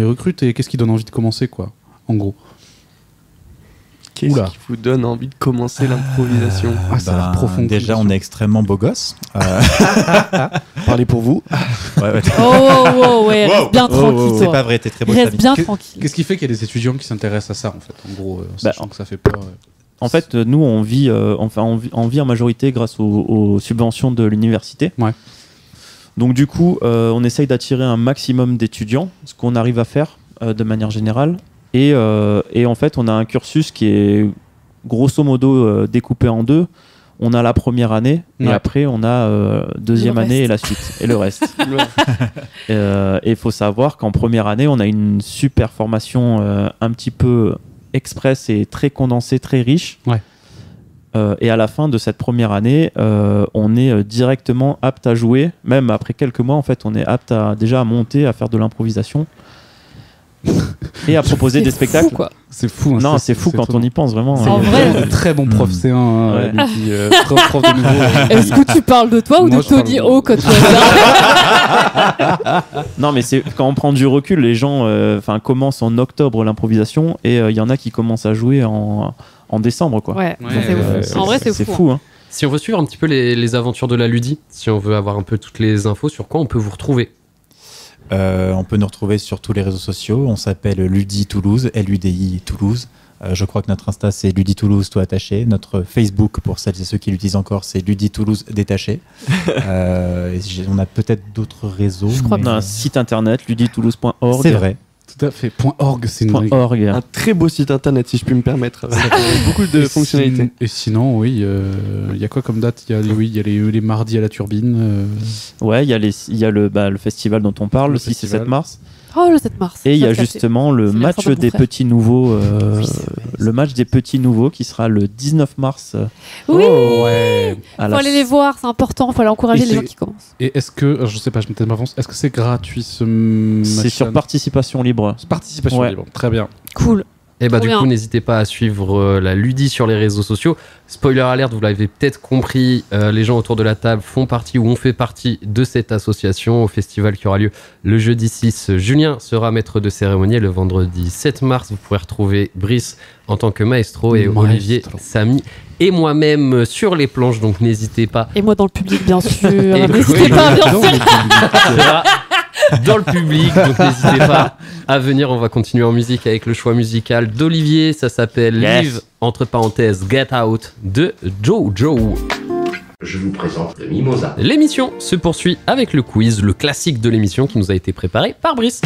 recrute et qu'est-ce qui donne envie de commencer, quoi, en gros? Qu'est-ce qui vous donne envie de commencer l'improvisation? Ça a l'air profond. Déjà, on est extrêmement beau gosse. Parlez pour vous. Ouais. Ouais, reste bien tranquille, toi. C'est pas vrai, t'es très beau. Reste bien tranquille. Qu'est-ce qui fait qu'il y a des étudiants qui s'intéressent à ça, en fait, en gros, sachant que ça fait peur. En fait, nous, on vit en majorité grâce aux subventions de l'université. Ouais. Donc du coup, on essaye d'attirer un maximum d'étudiants, ce qu'on arrive à faire de manière générale. Et en fait, on a un cursus qui est grosso modo découpé en deux. On a la première année et après on a deuxième année et la suite et le reste. Et il faut savoir qu'en première année, on a une super formation un petit peu express et très condensée, très riche. Ouais. Et à la fin de cette première année, on est directement apte à jouer. Même après quelques mois, en fait, on est apte déjà à monter, à faire de l'improvisation et à proposer des spectacles. Fou, quoi. C'est fou. Hein, non, c'est fou quand on y pense vraiment. En vrai, de très bon prof C1, prof de nouveau. Est-ce que tu parles de toi ou de Tony O quand tu Non, mais c'est quand on prend du recul, les gens commencent en octobre l'improvisation et il y en a qui commencent à jouer en décembre, quoi. Ouais, c'est en vrai, c'est fou. Hein. Si on veut suivre un petit peu les aventures de la Ludi, si on veut avoir un peu toutes les infos, sur quoi on peut vous retrouver? On peut nous retrouver sur tous les réseaux sociaux. On s'appelle Ludi Toulouse, LUDI Toulouse. Je crois que notre Insta, c'est Ludi Toulouse, tout attaché. Notre Facebook, pour celles et ceux qui l'utilisent encore, c'est Ludi Toulouse détaché. On a peut-être d'autres réseaux. Je crois qu'on a un site internet, luditoulouse.org. C'est vrai. Tout à fait. .org, c'est .org. Un très beau site internet, si je puis me permettre. Avec beaucoup de fonctionnalités. Et sinon, oui, il y a quoi comme date? Il y a les mardis à la Turbine. Ouais, il y a le festival dont on parle, le 6 et 7 mars. Oh, le 7 mars. Et il y a justement le match des petits nouveaux, le match des petits nouveaux qui sera le 19 mars. Oui. Ouais. Faut aller les voir, c'est important. Faut aller encourager les gens qui commencent. Et est-ce que, je sais pas, je me m'avance. Est-ce que c'est gratuit ce match? C'est sur participation libre. Participation libre. Très bien. Cool. Et bah, du coup, n'hésitez pas à suivre la Ludi sur les réseaux sociaux. Spoiler alert, vous l'avez peut-être compris, les gens autour de la table font partie ou ont fait partie de cette association au festival qui aura lieu le jeudi 6. Julien sera maître de cérémonie et le vendredi 7 mars. Vous pourrez retrouver Brice en tant que maestro et Olivier, Samy et moi-même sur les planches, donc n'hésitez pas. Et moi dans le public, bien sûr. N'hésitez pas, bien sûr. Dans le public, donc n'hésitez pas à venir. On va continuer en musique avec le choix musical d'Olivier. Ça s'appelle Live, entre parenthèses, Get Out de Jojo. Je vous présente le Mimosa. L'émission se poursuit avec le quiz, le classique de l'émission qui nous a été préparé par Brice.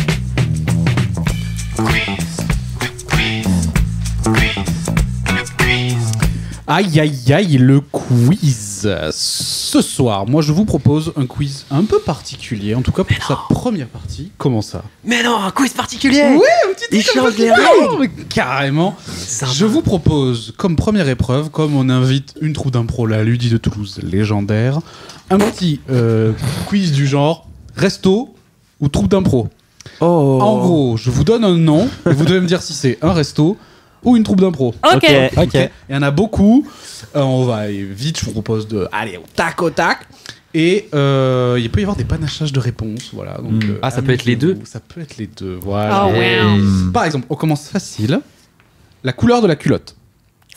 Aïe aïe aïe, le quiz. Ce soir, moi je vous propose un quiz un peu particulier, en tout cas pour sa première partie. Comment ça? Mais non, un quiz particulier. Oui, un petit Il change les règles. Mais carrément. Je vous propose comme première épreuve, comme on invite une troupe d'impro, la Ludi de Toulouse légendaire, un petit quiz du genre resto ou troupe d'impro. Oh. En gros, je vous donne un nom et vous devez me dire si c'est un resto ou une troupe d'impro. Ok. Il y en a beaucoup. On va aller vite. Je vous propose de aller au tac au tac. Et il peut y avoir des panachages de réponses. Voilà. Donc, ça peut être les deux. Ça peut être les deux. Voilà. Ah ouais. Par exemple, on commence facile. La couleur de la culotte.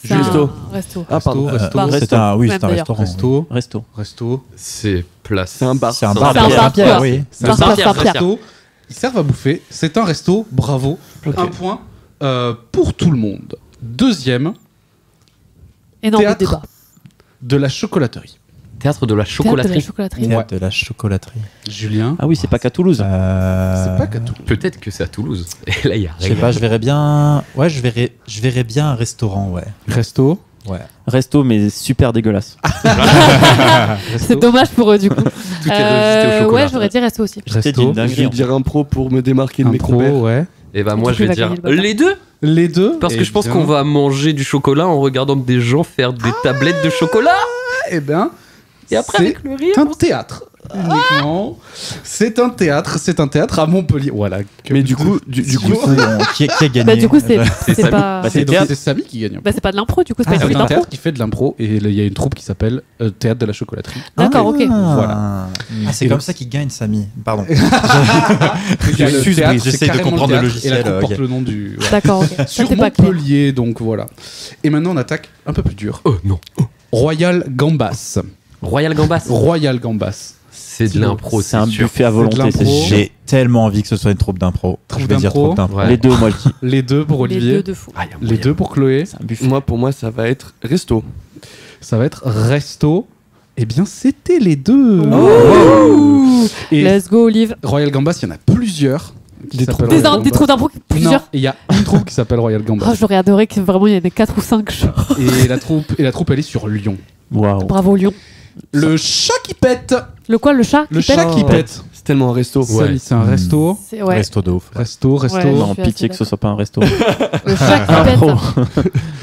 C'est Resto. un resto. Ah, pardon. Resto. C'est un Même d'ailleurs. restaurant. Resto. Resto. Resto. C'est place. C'est un bar. C'est un C'est bar. un bar, Pierre, quoi. oui. C'est un Bar bar Pierre. resto. Ils servent à bouffer. C'est un resto. Bravo. Ok. Un point pour tout le monde. Deuxième, Énorme Théâtre. débat. de la chocolaterie. Théâtre de la Théâtre de la chocolaterie. chocolaterie. Ouais. De la chocolaterie. Julien. Ah oui, c'est pas qu'à Toulouse. C'est pas qu'à tout. Peut-être que c'est à Toulouse. Et là, il y a Je sais rien. pas, je verrais bien. Ouais, je verrais bien un restaurant, ouais. Resto. Ouais. Resto, mais super dégueulasse. C'est dommage pour eux, du coup. Tout est résisté au chocolat. Ouais, j'aurais dit resto aussi. J'étais Resto. d'une dinguerie, Je vais en fait. dire impro pour me démarquer de mes Impro, compères. ouais. Et bah, moi, Du je coup, vais il va dire gagner le bâtard. les deux. Les deux. Parce que je pense Eh qu'on bien- va manger du chocolat en regardant des gens faire des tablettes de chocolat. Eh ben. Et après, c'est avec le rire. un théâtre. Uniquement. C'est un théâtre à Montpellier. Voilà. Mais du coup, Du coup, qui a gagné Bah, du coup, c'est Samy. pas. Bah, c'est théâtre. c'est Samy qui gagne. Bah, c'est pas de l'impro, du coup, c'est pas une C'est troupe un d'impro. théâtre qui fait de l'impro et il y a une troupe qui s'appelle Théâtre de la chocolaterie. D'accord, ok. Voilà. Ah, c'est Et comme donc- ça qu'il gagne, Samy. Pardon. Il y a le Excuse, théâtre, Brice, c'est j'essaie de carrément comprendre le théâtre, et la logiciel, troupe porte ok. le nom du. voilà. D'accord, ok. Ça, Sur c'est pas clair. Montpellier, donc voilà. Et maintenant, on attaque un peu plus dur. Oh non. Royal Gambas. Royal Gambas. Royal Gambas. C'est de l'impro. C'est un sûr. buffet à volonté, l'impro. c'est sûr. J'ai tellement envie que ce soit une troupe d'impro. Troupe Je vais dire d'impro. troupe d'impro. Ouais. Les deux, moi je dis. Les deux pour Les Olivier. deux de fou. Ah, y a Les moyen. deux pour Chloé. C'est un buffet. Pour moi, ça va être resto. Ça va être resto. Eh bien, c'était les deux. Et Let's go, Olive. Royal Gambas, il y en a plusieurs. Des s'appellent Des, Royal des Gambas. trous d'impro, plusieurs. Non, et il y a une troupe qui s'appelle Royal Gambas. Oh, j'aurais adoré que vraiment il y en ait 4 ou 5. Et la troupe, elle est sur Lyon. Waouh. Bravo, Lyon. Le chat qui pète. Le quoi, le chat Le qui pète chat qui pète. C'est tellement un resto. Samy, c'est un resto. C'est- ouais. Resto de ouf. Resto. Ouais. Non, Je suis pitié assez que ce soit pas un resto. Le chat qui pète.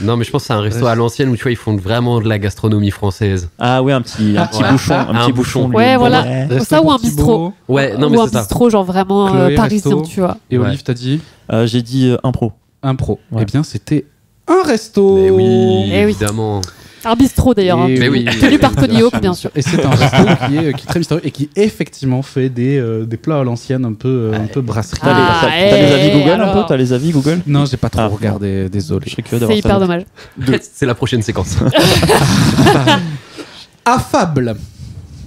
Non, mais je pense que c'est un resto à l'ancienne où tu vois, ils font vraiment de la gastronomie française. Ah ouais, un petit Ouais. bouchon. Un Un petit bouchon. bouchon. Ouais, lui. voilà. Resto Ça ou pour un bistrot. Ouais, non, mais Ou un c'est ça. bistrot, genre vraiment Chloé, parisien, resto. tu vois. Et Ouais. Olive, t'as dit J'ai dit impro. impro. Ouais. Eh bien, c'était un resto. Mais oui, Eh oui. évidemment. Un bistrot d'ailleurs. hein. Et Mais oui. Tenu par Tony Hawk, bien sûr. Et c'est un resto qui est très mystérieux et qui effectivement fait des plats à l'ancienne un peu brasserie. T'as Ah, les avis Google un alors. peu? T'as les avis Google? Non, j'ai pas trop Ah, regardé, désolé. Je serais curieux d'avoir C'est ça. hyper dommage. C'est la prochaine séquence. Affable.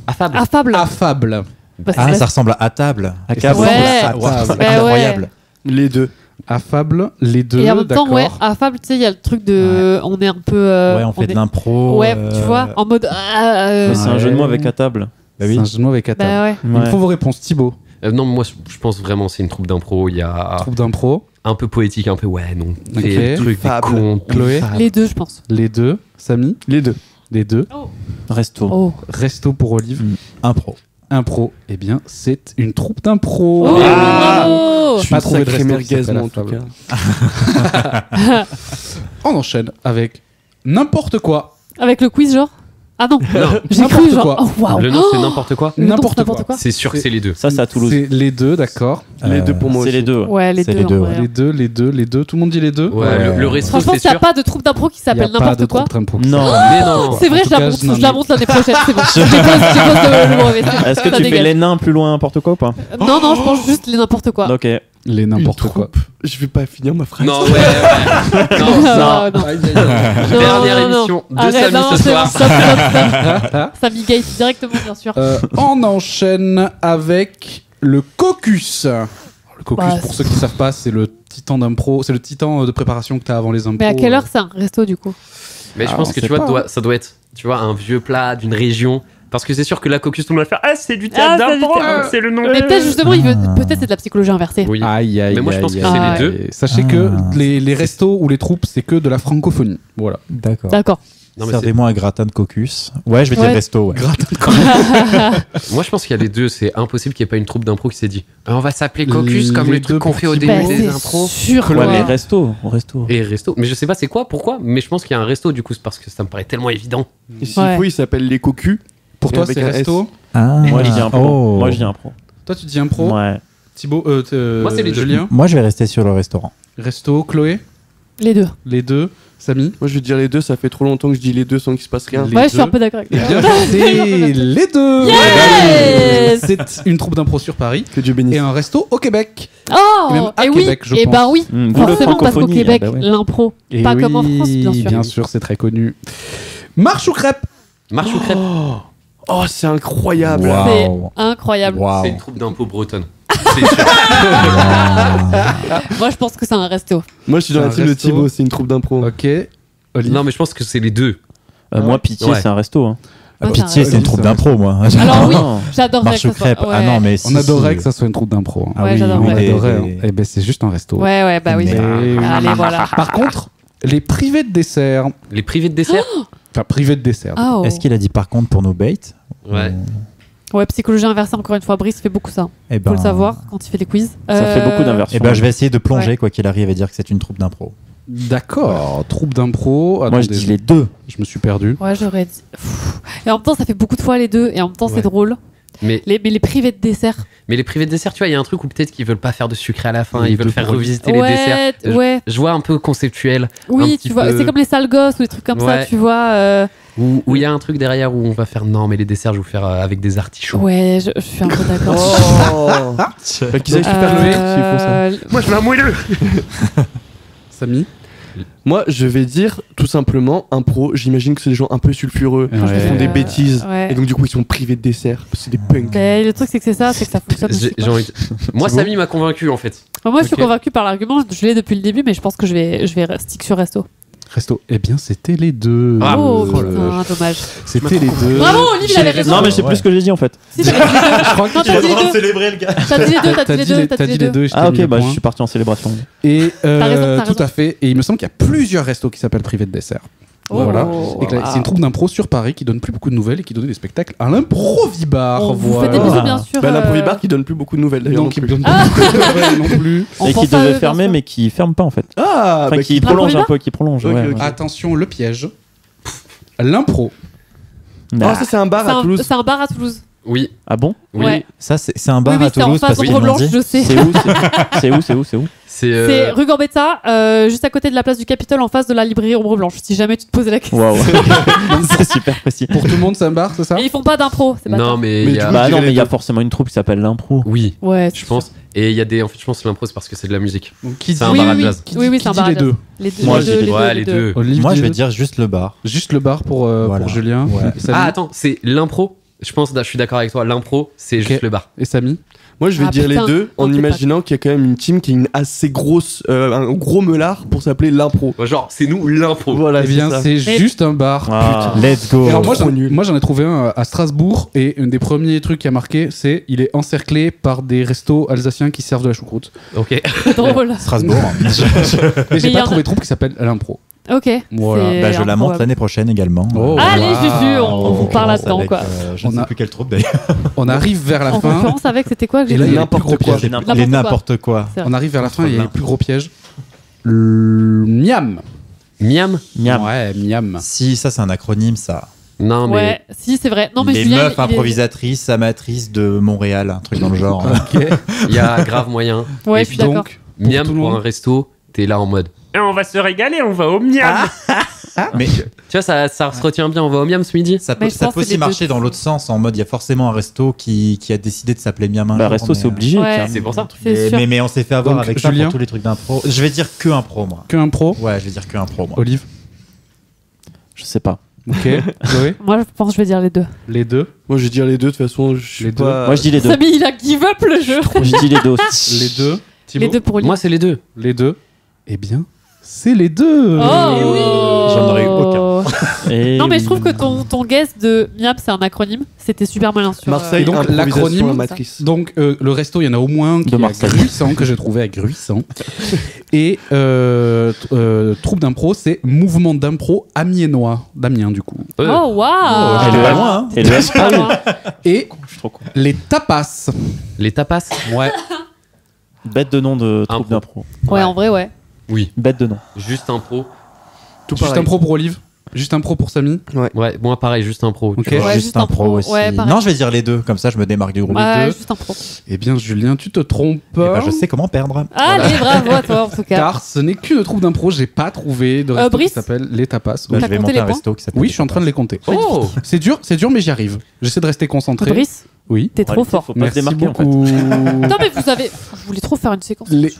Affable. Affable. Affable. Bah, Ah, c'est- ça ressemble à table. À Et ça câble. Ouais. ressemble à table. Ouais, Incroyable. Les deux. Affable, les deux, Et en même temps, d'accord. ouais, affable, tu sais, il y a le truc de. On est un peu. Ouais, on fait de est- l'impro. Ouais, tu vois, en mode. Mais c'est un jeu de mots avec à table. Bah oui. C'est un jeu de mots avec à table. Bah ouais. Il me faut vos réponses, Thibaut. Non, moi, je pense vraiment c'est une troupe d'impro. Il y a Troupe d'impro. un peu poétique, un peu ouais, non. Ok. Des trucs, des Fable. contes. Chloé. Les deux, je pense. Les deux. Samy. Les deux. Les deux. Resto. Oh. Resto pour Olive. Impro. Impro. Eh bien, c'est une troupe d'impro. Oh, bravo. Je suis Pas une trouvé de sacrée resto qui merguez, s'appelle moi, en tout Affable. cas. On enchaîne avec n'importe quoi. Avec le quiz, genre. Ah non, j'ai N'importe cru, genre. quoi. Oh, waouh. Le nom, c'est n'importe quoi. Le nom, N'importe c'est quoi. C'est sûr que c'est les deux. Ça, c'est à Toulouse. C'est les deux, d'accord. Les deux pour moi C'est aussi. les deux. Ouais, les C'est deux. les deux, en ouais. vrai. Les deux. Tout le monde dit les deux. Ouais, le resto, Franchement, c'est s'il n'y a sûr. pas de troupe d'impro qui Il y a s'appelle pas n'importe de quoi. troupe d'impro qui Non. s'appelle Mais non. C'est vrai, En je tout la cas, monte, n'en je la ai- monte l'année prochaine, c'est bon. Je dépose le brevet. Est-ce que Ça tu fais dégage. les nains plus loin n'importe quoi ou pas? Non, non, je pense juste les n'importe quoi. Ok. Les n'importe Une quoi. troupe. Je vais pas finir ma phrase. Non, ouais. Non, Non, ça. non. Dernière Non, non, émission de Arrête, Samy non, ce c'est soir. bon, stop. Samy Gate directement, bien sûr. On enchaîne avec le caucus. Le caucus, Bah, pour ceux qui ne savent pas, c'est le titan d'impro, c'est le titan de préparation que tu as avant les impros. Mais à quelle heure c'est un resto du coup? Mais je Ah, pense on que sait tu vois, pas, ça doit être, tu vois, un vieux plat d'une région. Parce que c'est sûr que la caucus, tout le monde va faire ah, c'est du Ah, théâtre c'est du d'impro, théâtre. c'est le nom. Mais peut-être justement, peut-être c'est de la psychologie inversée. Oui. Aïe, aïe, Mais moi, je pense aïe, que c'est aïe. les deux. Sachez que les restos ou les troupes, c'est que de la francophonie. Voilà. D'accord. D'accord. Non, mais Servez-moi un gratin de caucus. Ouais, je vais Ouais. dire resto. Ouais. moi, je pense qu'il y a les deux. C'est impossible qu'il n'y ait pas une troupe d'impro qui s'est dit on va s'appeler caucus comme Les le truc deux qu'on fait au petits début Bah, des c'est impros. sûr. Ouais, quoi. mais resto. Au resto. Et resto. Mais je sais pas c'est quoi, pourquoi, mais je pense qu'il y a un resto du coup, c'est parce que ça me paraît tellement évident. Et s'il Ouais. faut, il s'appelle les cocus. Pour Et toi, avec c'est un resto. Ah. Moi, je dis impro. Oh. Moi, je dis impro. Toi, tu dis impro. Ouais. Thibaut, Moi, c'est les deux. Julien. Moi, je vais rester sur le restaurant. Resto, Chloé. Les deux. Les deux. Samy. Moi, je vais dire les deux. Ça fait trop longtemps que je dis les deux sans qu'il se passe rien. Les Ouais, je suis deux. un peu d'accord avec Eh toi. bien, c'est les deux. Yes. C'est une troupe d'impro sur Paris Que Dieu bénisse. et un resto au Québec. Oh, Et même à et oui, Québec, je et pense. bah oui, D'où le forcément parce qu'au francophonie, Québec, bah ouais. l'impro, Et pas oui, comme en France, bien sûr. Bien sûr, c'est très connu. Marche ou crêpe. Marche ou crêpe, Oh, c'est incroyable. Waouh. C'est incroyable. Waouh. c'est une troupe d'impro bretonne. C'est sûr. Moi, je pense que c'est un resto. Moi, je suis dans C'est la un team de resto. Thibaut. C'est une troupe d'impro. Ok. Olive. Non, mais je pense que c'est les deux. Moi, Pitié, Ouais. c'est un resto. Hein. Ah, Ouais, Pitié, c'est c'est un une troupe resto. d'impro, moi. Alors oui, Non. j'adorerais Marche que ou ça soit. crêpe. Ah ouais. non, mais On si, adorerait si. que ça soit une troupe d'impro. hein. Ouais, on j'adorerais. adorerait. Des- hein. Eh ben, c'est juste un resto. Ouais, ouais, bah oui. Mais- Allez, voilà. Par contre, les privés de dessert. Les privés de dessert. Enfin, privés de dessert. Oh. Est-ce qu'il a dit par contre pour nos baits Ouais. Ouais, psychologie inversée, encore une fois. Brice fait beaucoup ça. Eh Faut ben, le savoir quand il fait les quiz. Ça fait beaucoup d'inversions. Eh ben, je vais essayer de plonger, Ouais. quoi qu'il arrive, et dire que c'est une troupe d'impro. D'accord. Troupe d'impro. Moi, je Attendez, dis les deux. Je me suis perdu. Ouais, j'aurais dit. Pfff. Et en même temps, ça fait beaucoup de fois les deux. Et en même temps, Ouais. c'est drôle. Mais Mais les privés de dessert. les privés de dessert, tu vois, il y a un truc où peut-être qu'ils veulent pas faire de sucré à la fin, Les ils veulent deux faire pour- revisiter les Ouais, desserts. ouais. Je vois un peu conceptuel. Oui, petit tu vois. peu. C'est comme les sales gosses ou des trucs comme ça, Ouais. tu vois. Où il y a un truc derrière où on va faire non, mais les desserts, je vais vous faire avec des artichauts. Ouais, je suis un peu d'accord. Oh. Bah, qu'ils aillent super loin s'ils font ça. Moi, je veux un moelleux. Samy. Moi, je vais dire tout simplement impro. J'imagine que c'est des gens un peu sulfureux. Ouais. Ils font des bêtises. Ouais. Et donc, du coup, ils sont privés de dessert. Parce que c'est des punks. Mais le truc, c'est que c'est ça, c'est que ça fonctionne aussi. J'ai quoi. envie de- Moi, Thibaut Samy m'a convaincu en fait. Enfin, moi, je suis Ok. convaincue par l'argument. Je l'ai depuis le début, mais je pense que je vais stick sur resto. Resto. Eh bien, c'était les deux. Oh, putain, dommage. C'était les deux. Bravo, Olivier, il avait raison. Non, mais je sais plus ce que j'ai dit en fait. Si, t'as dit les deux. Je crois que t'as dit les deux. célébrer le gars. T'as dit les deux, t'as dit les deux. Ah, ok, bah je suis parti en célébration. Et t'as tout à fait. Et il me semble qu'il y a plusieurs restos qui s'appellent Privé de dessert. Oh. Voilà. Et que c'est une troupe d'impro sur Paris qui donne plus beaucoup de nouvelles et qui donne des spectacles à l'improvibar. On vous fait des bisous, bien sûr. Bah, l'improvibar qui donne plus beaucoup de nouvelles d'ailleurs. Non, qui donne pas beaucoup de nouvelles non plus. Et qui devait fermer, mais qui ferme pas en fait. Ah, Enfin, qui prolonge un peu, qui prolonge. Ok, ouais, ok. ouais. Attention, le piège. L'impro. Ah, ça c'est un bar à Toulouse. C'est un bar à Toulouse. Oui. Ah bon? Oui. Ouais. Ça, c'est un bar Oui, à c'est en Toulouse face parce qu'ils d'Ombre m'ont Blanche, dit. je sais. C'est où? C'est rue Gambetta, juste à côté de la place du Capitole, en face de la librairie Ombre Blanche. Si jamais tu te posais la question. Waouh. C'est super précis. Pour tout le monde, c'est un bar, c'est ça? Et ils font pas d'impro, c'est pas Non, mais il y a. Bah non, mais il y a forcément une troupe qui s'appelle l'impro. Oui. Ouais, je pense. Et il y a des. En fait, je pense que l'impro, c'est parce que c'est de la musique. Qui c'est un oui, bar à oui, jazz. oui, c'est un bar à les jazz. deux. Les deux. Moi, les je deux, dis les ouais, deux, les les deux. deux. Olive, Moi, je dis-le. vais dire juste le bar. Juste le bar pour Julien. Ouais. Et Samy. Ah, attends, c'est l'impro. Je pense, je suis d'accord avec toi. L'impro, c'est Ok. juste le bar. Et Samy? Moi je vais Ah, dire putain. les deux en Ok, imaginant qu'il y a quand même une team qui est une assez grosse, un gros meulard pour s'appeler l'impro. Genre, c'est nous l'impro. Voilà, Eh bien, ça. c'est juste un bar. Ah. Let's go. Et alors Trop nul. moi j'en ai trouvé un à Strasbourg et un des premiers trucs qui a marqué c'est il est encerclé par des restos alsaciens qui servent de la choucroute. Ok. C'est drôle. Strasbourg. Mais j'ai Mais il y pas en a- trouvé de troupe qui s'appelle l'impro. Ok. Voilà. c'est Bah, je la monte improbable. l'année prochaine également. Oh. Allez, Wow. Juju, on vous parle là-dedans, Avec, quoi. je ne On sais a- plus quelle troupe d'ailleurs. On arrive vers la En fin. concurrence avec, c'était quoi que j'ai Et là, dit il y a les plus gros pièges. Les n'importe quoi. C'est vrai. On arrive vers la fin et il y a les Contre plus gros pièges. Miam. Miam. Miam. Ouais, miam. Si, ça c'est un acronyme, ça. Non, mais. Ouais, si, c'est vrai. Non, mais Les Julien, meufs il est- improvisatrices, amatrices de Montréal, un truc dans le genre. Il y a grave moyen. Ouais, Et je suis puis d'accord. Miam tout le pour monde. un resto, t'es là en mode. Et on va se régaler, on va au Miam. Mais Tu vois, ça se retient bien. On va au Miam ce midi. ça Mais peut, je ça pense peut que aussi les deux. marcher dans l'autre sens, en mode il y a forcément un resto qui a décidé de s'appeler Miam un Bah, jour, resto, mais, c'est obligé. Ouais. tiens. C'est pour ça. C'est sûr. mais on s'est fait avoir Donc, avec ça Julien pour tous les trucs d'impro. Je vais dire que impro, moi. Que impro. Ouais, je vais dire que impro, moi. Olive. Je sais pas. Ok. Chloé. Moi, je pense que je vais dire les deux. Les deux. Moi je vais dire les deux de toute façon. Je suis Les deux. pas. Moi, je dis les deux. Samy, il a give up le jeu. Je dis les deux aussi. Les deux. Thibaut. Les deux pour Olivier. Moi, c'est les deux. Les deux. Eh bien, c'est les deux. Oh J'en aurais eu aucun. Et Non, mais je oui. trouve que ton guess de Miam, c'est un acronyme. C'était super malin sur. Marseille, Et donc, improvisation l'acronyme, amatrice. Donc le resto, il y en a au moins un qui De est à Marseille. Gruissant, que j'ai trouvé à Gruissant. Et troupe d'impro, c'est mouvement d'impro amiénois, d'Amiens du coup. Oh, waouh! Et le pas M. loin, hein. Et le M. Pas loin. Et Je suis trop con. les tapas. Les tapas. Ouais. Bête de nom de troupe Impro. d'impro. Ouais, en vrai, ouais. Oui. Bête de nom. Juste impro. Tout Juste pareil. impro pour Olive. Juste impro pour Samy. Ouais, moi pareil, juste impro. Ok. tu vois. Ouais, juste juste impro. impro aussi. Ouais, pareil. Non, je vais dire les deux, comme ça je me démarque du groupe. Ouais, deux. juste un pro. Eh bien, Julien, tu te trompes. Eh ben, je sais comment perdre. Allez, bravo à toi, en tout cas. Car ce n'est qu'une troupe d'impro, j'ai pas trouvé de resto qui Brice s'appelle les tapas. Bah, T'as je vais compté monter les un points resto qui s'appelle. Oui, je suis en train de les compter. Oh C'est dur, mais j'y arrive. J'essaie de rester concentré. Brice, Oui. t'es trop fort. Faut pas se Merci démarquer en fait. beaucoup. Non, mais vous avez. Je voulais trop faire une séquence. Les-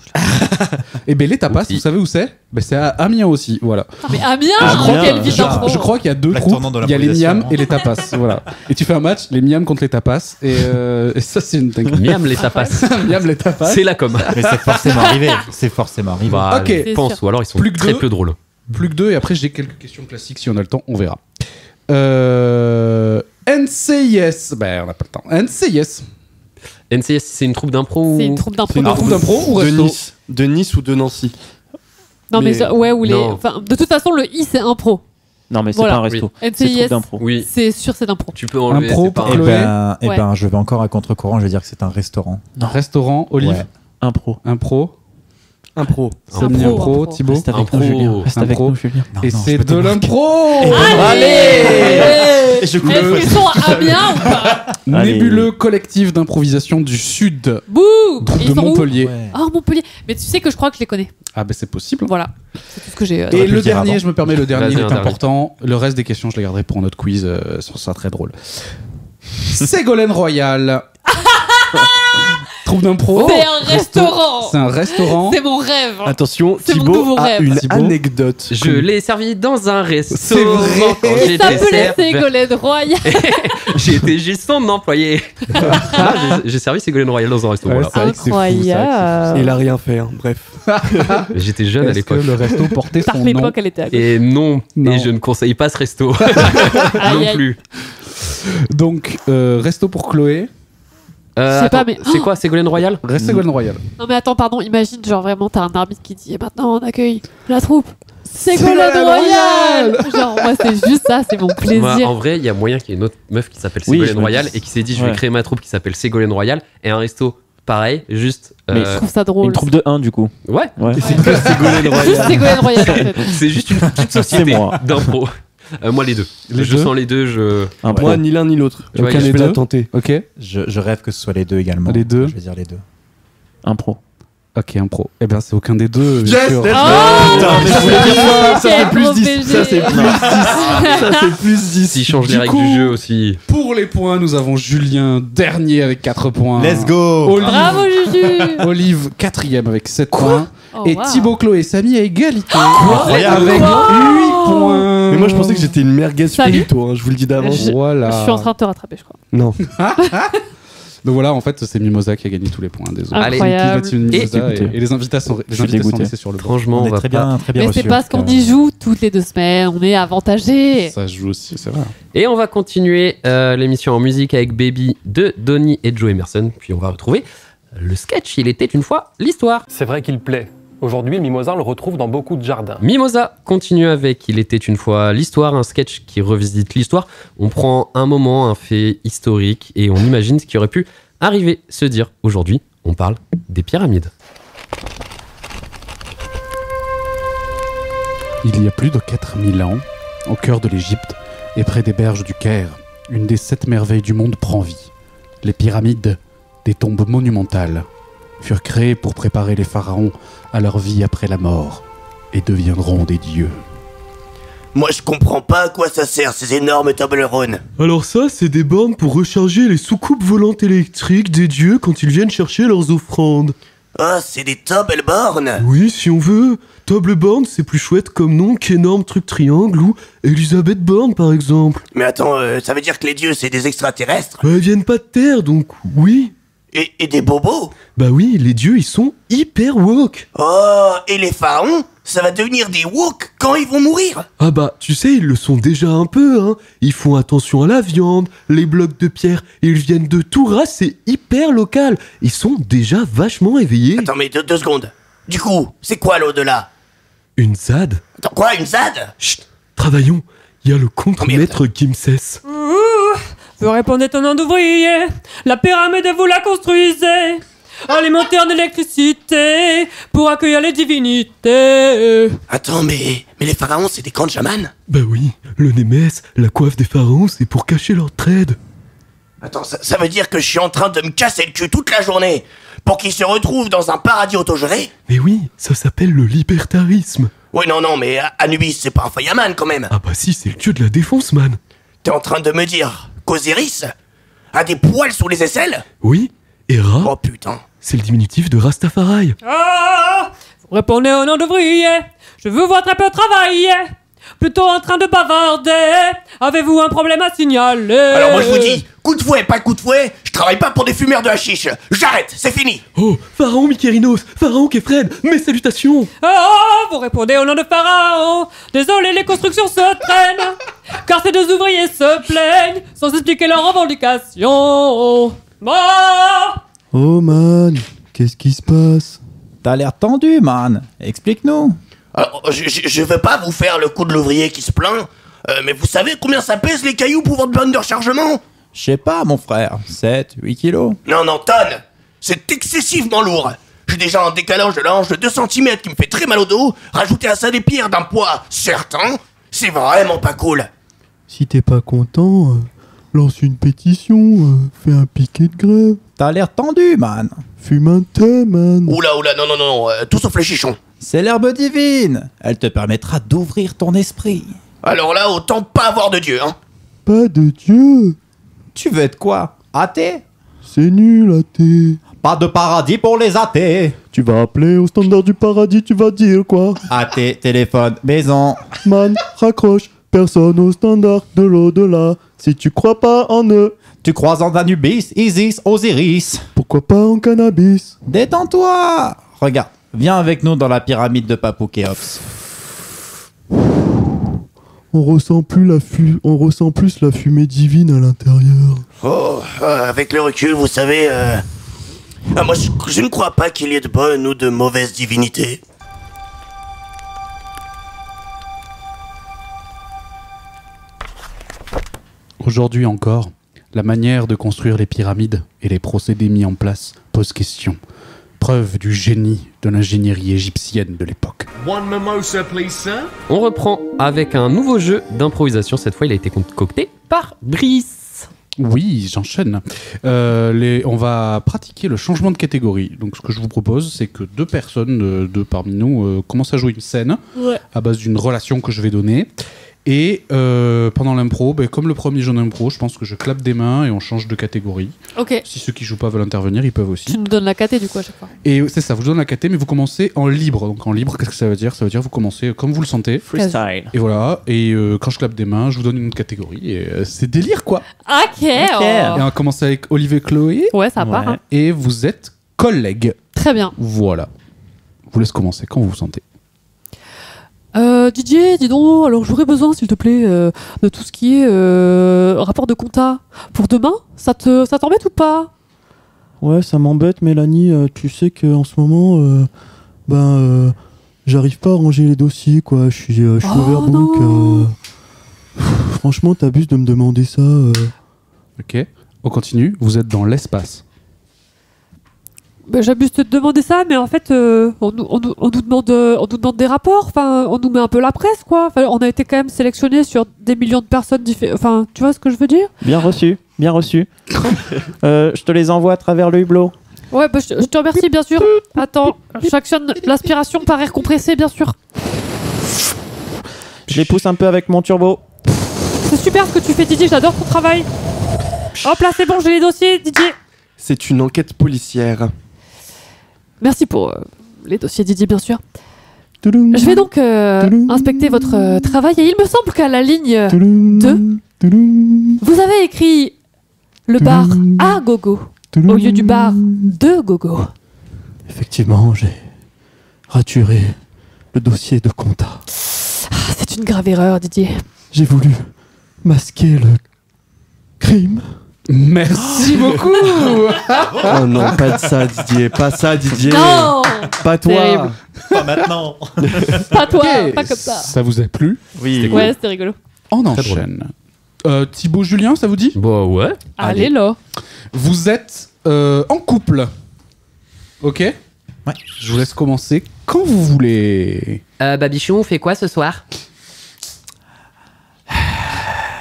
Eh ben les tapas, Aussi. vous savez où c'est? Ben c'est à Amiens aussi, voilà. Ah, mais Amiens, Amiens, quelle vie genre, d'impro. Je crois qu'il y a deux Plaque troupes, tournante de il y a les l'improvisation. miams et les tapas, voilà. Et tu fais un match, les miams contre les tapas, et ça c'est une dingue. Miam les tapas. Miam les tapas. C'est la com. Mais c'est forcément arrivé. C'est forcément arrivé. Bah, Ok. je pense, C'est ou alors ils sont Plus que très deux. peu drôles. Plus que deux, et après j'ai quelques questions classiques, si on a le temps, on verra. NCIS, ben on n'a pas le temps. NCIS, NCS, c'est une troupe d'impro. C'est ou- une troupe d'impro. C'est une un troupe d'impro ou de resto? Nice. De Nice ou de Nancy. Non, mais Mais- ouais, ou les. Non. Enfin, de toute façon, le I, c'est impro. Non, mais c'est Voilà. pas un resto. C'est NCIS, troupe d'impro. Oui, c'est sûr, c'est d'impro. tu peux enlever. Impro c'est pas pour un- Chloé. Ouais. Je vais encore à contre-courant, je vais dire que c'est un restaurant. Restaurant, Olive, Ouais. Impro. impro, Impro. Samy Impro, impro, impro. Thibaut. Reste avec Impro. nous, Julien. Reste avec Impro. nous, Julien. Non, Et non, c'est je peux de démarquer. l'impro. Allez Je coupe Est-ce qu'ils sont à Amiens ou pas? Allez. Nébuleux collectif d'improvisation du Sud, Bouh groupe Ils de sont où Montpellier. Ouais. Ah, Montpellier. Mais tu sais que je crois que je les connais. Ah ben c'est possible. Voilà. C'est tout ce que j'ai. Et pu le le dire dernier, avant. je me permets, le dernier Vas-y, il est un dernier. important. Le reste des questions, je les garderai pour un autre quiz. Ça sera très drôle. Ségolène Royal. trouve d'impro. C'est un restaurant. C'est un restaurant. C'est mon rêve. Attention, C'est mon Thibaut nouveau a rêve. une Thibaut. anecdote. Je l'ai servi dans un resto. C'est vrai. Quand Il j'étais s'appelait serveur. Ségolène Royal. J'ai été juste son employé. J'ai servi Ségolène Royal dans un resto. Ouais, voilà. c'est vrai que c'est fou, ça. Incroyable. Il a rien fait, hein. Bref. J'étais jeune à Est-ce que l'époque. le resto portait Par son nom? l'époque, elle était à gauche. Et non, Non. et je ne conseille pas ce resto. Aïe, non aïe. plus. Donc, resto pour Chloé. Je sais pas, mais- C'est quoi, Ségolène Royal? Reste Ségolène Royal. Non mais attends, pardon, imagine genre vraiment t'as un arbitre qui dit et maintenant on accueille la troupe Ségolène Royal. Genre moi c'est juste ça, c'est mon Moi, plaisir. en vrai, il y a moyen qu'il y ait une autre meuf qui s'appelle Oui, Ségolène je me Royal dis- et qui s'est dit je vais Ouais. créer ma troupe qui s'appelle Ségolène Royal et un resto pareil, juste. Mais Je trouve ça drôle. Une troupe de 1 du coup. Ouais, Ouais. C'est que Ségolène Juste Royal. Ségolène Royal en fait. c'est juste une petite C'est société moi. d'impro. Moi, les deux. Les je deux sens les deux, je. Un pro. Moi, ni l'un ni l'autre. Tu vois, Aucun il y a des les deux. deux. Tenter. Ok. Je rêve que ce soit les deux également. Les deux. Je vais dire les deux. Un pro. Ok, un pro. Eh ben, c'est aucun des deux. bien Yes, sûr. let's go. Oh Putain, mais je voulais dire ça. Ça fait plus 10. Quel Ça fait plus 10. Ça fait plus 10. S'ils changent les Du règles coup- du jeu aussi. Pour les points, nous avons Julien, dernier avec 4 points. Let's go. Olive, Bravo Juju. Olive, quatrième avec 7 points. Oh, Et wow. Thibaut, Chloé et Samy à égalité. Incroyable. Avec 8 points. Mais moi, je pensais que j'étais une merguez Salut. spirito, hein, je vous le dis d'avance. Je- Voilà. Je suis en train de te rattraper je crois. Non. Donc voilà, en fait, c'est Mimosa qui a gagné tous les points. Désolé. Incroyable. C'est une Mimosa Et- et les invitations Je suis dégoûté. laissées sur le banc. Franchement, On on est va très pas- bien, très bien Mais reçus. c'est parce qu'on y joue toutes les 2 semaines, on est avantagé. Ça joue aussi, c'est vrai. Et on va continuer l'émission en musique avec Baby de Donny et Joe Emerson. Puis on va retrouver le sketch Il était une fois l'histoire. C'est vrai qu'il plaît. Aujourd'hui, le mimosa, on le retrouve dans beaucoup de jardins. Mimosa continue avec Il était une fois l'histoire, un sketch qui revisite l'histoire. On prend un moment, un fait historique et on imagine ce qui aurait pu arriver, se dire. Aujourd'hui, on parle des pyramides. Il y a plus de 4000 ans, au cœur de l'Égypte et près des berges du Caire, une des 7 merveilles du monde prend vie. Les pyramides, des tombes monumentales, furent créées pour préparer les pharaons à leur vie après la mort et deviendront des dieux. Moi je comprends pas à quoi ça sert ces énormes Toblerones. Alors ça, c'est des bornes pour recharger les soucoupes volantes électriques des dieux quand ils viennent chercher leurs offrandes. Ah, c'est des Tobleborn. Oui, si on veut. Tobleborn, c'est plus chouette comme nom qu'énorme truc triangle ou Elisabeth Born par exemple. Mais attends, ça veut dire que les dieux c'est des extraterrestres? Bah, ils viennent pas de Terre, donc oui. Et des bobos? Bah oui, les dieux, ils sont hyper woke. Oh, et les pharaons? Ça va devenir des woke quand ils vont mourir? Ah bah, tu sais, ils le sont déjà un peu, hein. Ils font attention à la viande, les blocs de pierre, ils viennent de tout ras, c'est hyper local. Ils sont déjà vachement éveillés. Attends, mais 2 secondes. Du coup, c'est quoi l'au-delà? Une ZAD? Attends, quoi, une ZAD? Chut, travaillons. Il y a le contre-maître Gimses. Vous répondez au nom d'ouvrier, la pyramide vous la construisez, alimentée en électricité pour accueillir les divinités. Attends, mais les pharaons c'est des camps de chamans? Bah oui, le Némès, la coiffe des pharaons, c'est pour cacher leur trade. Attends, ça veut dire que je suis en train de me casser le cul toute la journée pour qu'ils se retrouvent dans un paradis autogéré? Mais oui, ça s'appelle le libertarisme. Oui, non, mais Anubis c'est pas un fireman quand même. Ah bah si, c'est le dieu de la défense, man. T'es en train de me dire qu'Osiris a des poils sous les aisselles? Oui, et Ra, Oh putain. c'est le diminutif de Rastafari. Ah, vous répondez au nom d'ouvrier, je veux voir très peu travailler, plutôt en train de bavarder. Avez-vous un problème à signaler? Alors moi je vous dis, coup de fouet, pas coup de fouet, je travaille pas pour des fumeurs de hashish. J'arrête, c'est fini. Oh, Pharaon Mykérinos, Pharaon Képhren, mes salutations. Ah, vous répondez au nom de Pharaon. Désolé, les constructions se traînent, car ces 2 ouvriers se plaignent sans expliquer leurs revendications. Bah, Oh man, qu'est-ce qui se passe? T'as l'air tendu, man. Explique-nous. Alors, je veux pas vous faire le coup de l'ouvrier qui se plaint, mais vous savez combien ça pèse les cailloux pour votre bonne de rechargement? Je sais pas, mon frère. 7, 8 kilos. Non, tonnes. C'est excessivement lourd. J'ai déjà un décalage de l'ange de 2 cm qui me fait très mal au dos. Rajouter à ça des pierres d'un poids certain, c'est vraiment pas cool. Si t'es pas content, lance une pétition, fais un piquet de grève. T'as l'air tendu, man. Fume un thé, man. Oula, non, tout sauf les chichons. C'est l'herbe divine. Elle te permettra d'ouvrir ton esprit. Alors là, autant pas avoir de dieu, hein. Pas de Dieu. Tu veux être quoi? Athée? C'est nul, athée. Pas de paradis pour les athées. Tu vas appeler au standard du paradis, tu vas dire quoi? Athée, téléphone, maison. Man, raccroche, personne au standard de l'au-delà. Si tu crois pas en eux, Tu crois en Anubis, Isis, Osiris. pourquoi pas en cannabis? Détends-toi. Regarde, viens avec nous dans la pyramide de Papou Khéops. On ressent plus la fumée divine à l'intérieur. Oh, avec le recul, vous savez, moi je ne crois pas qu'il y ait de bonnes ou de mauvaises divinités. Aujourd'hui encore, la manière de construire les pyramides et les procédés mis en place pose question. Preuve du génie de l'ingénierie égyptienne de l'époque. One mimosa, please, sir. On reprend avec un nouveau jeu d'improvisation. Cette fois, il a été concocté par Brice. Oui, j'enchaîne. On va pratiquer le changement de catégorie. Donc, ce que je vous propose, c'est que deux personnes, deux parmi nous, commencent à jouer une scène à base d'une relation que je vais donner. Et pendant l'impro, comme le premier jeu d'impro, je pense que je clappe des mains et on change de catégorie. Ok. Si ceux qui jouent pas veulent intervenir, ils peuvent aussi. Tu nous donnes la caté du coup à chaque fois. Et c'est ça, vous donne la caté, mais vous commencez en libre. Donc en libre, qu'est-ce que ça veut dire? Ça veut dire vous commencez comme vous le sentez. Freestyle. Et voilà. Et quand je clappe des mains, je vous donne une autre catégorie. Et c'est délire quoi. Ok. Et on va commencer avec Olivier Chloé. Ouais, ça part. Hein. Et vous êtes collègues. Très bien. Voilà. Je vous laisse commencer quand vous vous sentez. Didier, dis donc, alors j'aurais besoin, s'il te plaît, de tout ce qui est rapport de compta pour demain. Ça t'embête ou pas? Ouais, ça m'embête, Mélanie. Tu sais qu'en ce moment, j'arrive pas à ranger les dossiers, quoi. Je suis overbook. Franchement, t'abuses de me demander ça. Ok. On continue. Vous êtes dans l'espace. J'abuse de te demander ça, mais en fait, on nous demande des rapports. Enfin, on nous met un peu la presse, quoi. Enfin, on a été quand même sélectionné sur des millions de personnes différentes. Enfin, tu vois ce que je veux dire? Bien reçu, bien reçu. Je te les envoie à travers le hublot. Ouais, je te remercie, bien sûr. Attends, j'actionne l'aspiration par air compressé, bien sûr. Je les pousse un peu avec mon turbo. C'est super ce que tu fais, Didier. J'adore ton travail. Hop là, c'est bon, j'ai les dossiers, Didier. C'est une enquête policière. Merci pour les dossiers, Didier, bien sûr. Je vais donc inspecter votre travail et il me semble qu'à la ligne 2, vous avez écrit le bar à gogo au lieu du bar de gogo. Effectivement, j'ai raturé le dossier de compta. C'est une grave erreur, Didier. J'ai voulu masquer le crime. Merci beaucoup. Oh non, pas de ça, Didier. Pas ça, Didier. Non. Pas toi. Terrible. Pas maintenant. Pas toi, Ok. pas comme ça. Ça vous a plu? Oui. Ouais, c'était rigolo. On enchaîne. Thibaut Julien, ça vous dit? Bah ouais. Allez là. Vous êtes en couple. Ok? Ouais. Je vous laisse commencer quand vous voulez. Babichon, on fait quoi ce soir?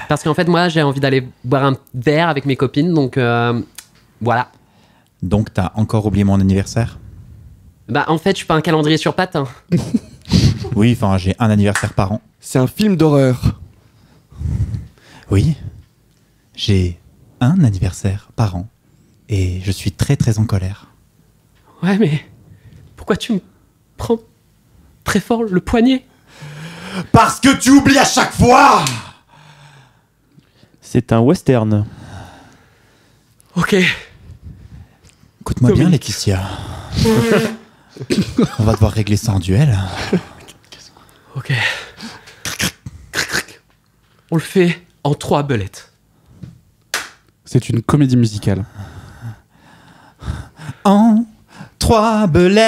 Parce qu'en fait, moi, j'ai envie d'aller boire un verre avec mes copines, donc voilà. Donc t'as encore oublié mon anniversaire? Bah, en fait, je suis pas un calendrier sur pattes. Hein. Oui, enfin j'ai un anniversaire par an. C'est un film d'horreur. Oui, j'ai un anniversaire par an. Et je suis très très en colère. Ouais, mais pourquoi tu me prends très fort le poignet? Parce que tu oublies à chaque fois! C'est un western. Ok. Écoute-moi bien, Laetitia. On va devoir régler ça en duel. Ok. On le fait en 3 belettes. C'est une comédie musicale. En 3 belettes.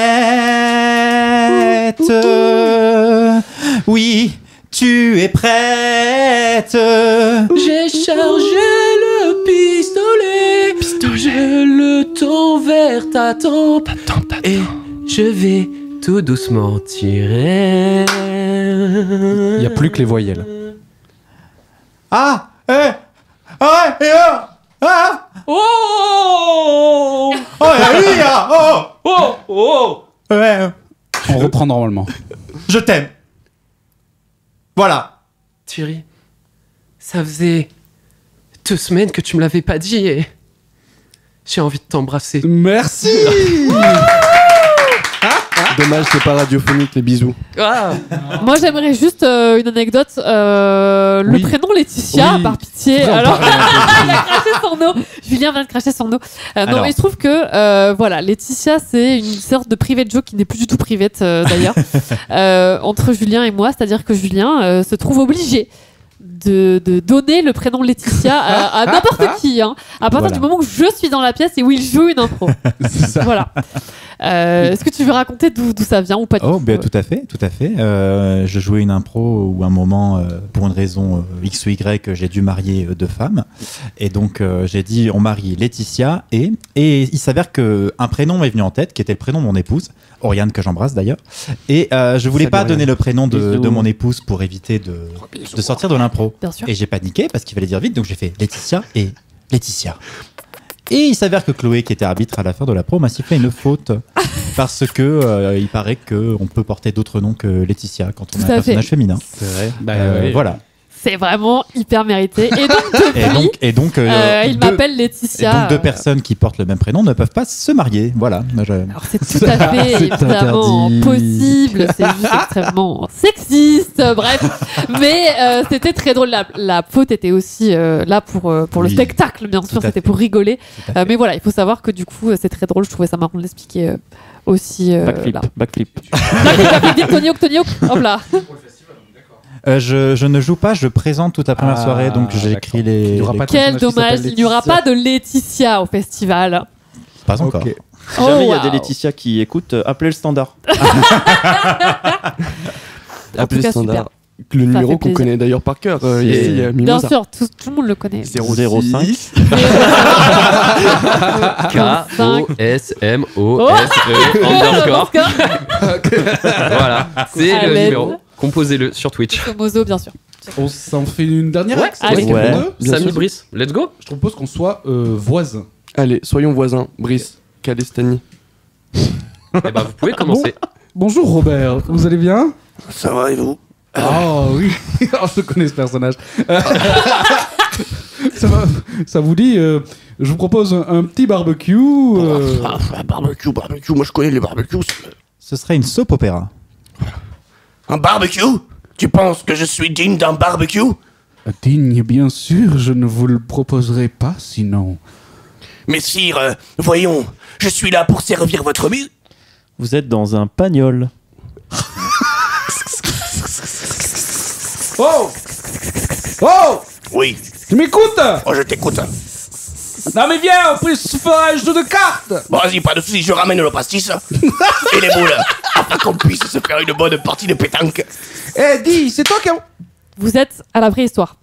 Oui, tu es prête. J'ai chargé le pistolet. Je le tends vers ta tempe. Et je vais tout doucement tirer. Il n'y a plus que les voyelles. Ah, ah, ah, Oh, ouais. On reprend normalement. Je t'aime. Voilà. Thierry, ça faisait 2 semaines que tu me l'avais pas dit et J'ai envie de t'embrasser. Merci. Dommage, c'est pas radiophonique, les bisous. Moi, j'aimerais juste une anecdote. Le prénom Laetitia, Oui. par pitié. Faudrait en Alors, parler il a craché son eau. Julien vient de cracher son eau. Non, Alors. mais il se trouve que, voilà, Laetitia, c'est une sorte de private joke qui n'est plus du tout private, d'ailleurs, entre Julien et moi. C'est-à-dire que Julien se trouve obligé de donner le prénom Laetitia à n'importe qui, hein, à partir Voilà. du moment où je suis dans la pièce et où il joue une impro. Voilà. Est-ce que tu veux raconter d'où ça vient ou pas du Oh, tout ben tout à fait, tout à fait. Je jouais une impro où un moment, pour une raison X ou Y, j'ai dû marier deux femmes. Et donc, j'ai dit, on marie Laetitia et il s'avère qu'un prénom m'est venu en tête, qui était le prénom de mon épouse, Oriane, que j'embrasse d'ailleurs. Et je voulais Salut, pas Oriane. donner le prénom de Bisous. mon épouse pour éviter de sortir de l'impro. Bien sûr. Et j'ai paniqué parce qu'il fallait dire vite, donc j'ai fait Laetitia et Laetitia. Et il s'avère que Chloé, qui était arbitre à la fin de la pro, m'a sifflé une faute parce que il paraît qu'on peut porter d'autres noms que Laetitia quand on Tout a un à personnage fait. féminin. C'est vrai. Voilà. C'est vraiment hyper mérité. Et donc, depuis, Et donc, il deux- m'appelle et Laetitia. donc deux personnes qui portent le même prénom ne peuvent pas se marier. Voilà. Alors c'est tout à fait C'est évidemment interdit. possible, c'est juste extrêmement sexiste, bref. Mais c'était très drôle. La faute était aussi là pour le Oui. spectacle, bien sûr, Tout à c'était fait. pour rigoler. Tout à fait. Mais voilà, il faut savoir que du coup, c'est très drôle. Je trouvais ça marrant de l'expliquer aussi. Backflip, Là. backflip. Backflip, Tony Hawk, hop là. Je ne joue pas, je présente toute la première Ah, soirée, donc j'ai écrit d'accord. Il les. y aura pas de Quel personnage qui dommage, s'appelle il n'y aura Laetitia. pas de Laetitia au festival. Pas encore. Ok. Si jamais il y a wow. des Laetitia qui écoutent, appelez le standard. En tout Appelez cas, standard. super. Le numéro fait qu'on plaisir. connaît d'ailleurs par cœur, C'est- ici, Bien Mimosa. sûr, tout le monde le connaît. 06. K-O-S-M-O-S-E underscore. Voilà, c'est À le l'aide. numéro. Composez-le sur Twitch. Mozo, bien sûr. On s'en fait une dernière Ouais, ex allez. Parce qu'on Ouais. veut. Bien Samy sûr. Brice, let's go. Je propose qu'on soit voisins. Allez, soyons voisins. Brice, Calestani. Eh ben, vous pouvez commencer. Bonjour Robert, vous allez bien? Ça va et vous? Ah oui, Oh, je connais ce personnage. Ça vous dit, je vous propose un petit barbecue. Barbecue, moi je connais les barbecues. Ce serait une soap opéra. Un barbecue? Tu penses que je suis digne d'un barbecue? Digne, bien sûr, je ne vous le proposerai pas sinon. Mais sire, voyons, je suis là pour servir votre mise. Vous êtes dans un pagnol. Oh Oh Oui. Tu m'écoutes? Oh, je t'écoute. Non mais viens, on peut se faire un jeu de cartes. Bon, vas-y, pas de soucis, je ramène le pastis et les boules afin qu'on puisse se faire une bonne partie de pétanque. Eh, dis, c'est toi qui as... Vous êtes à la préhistoire.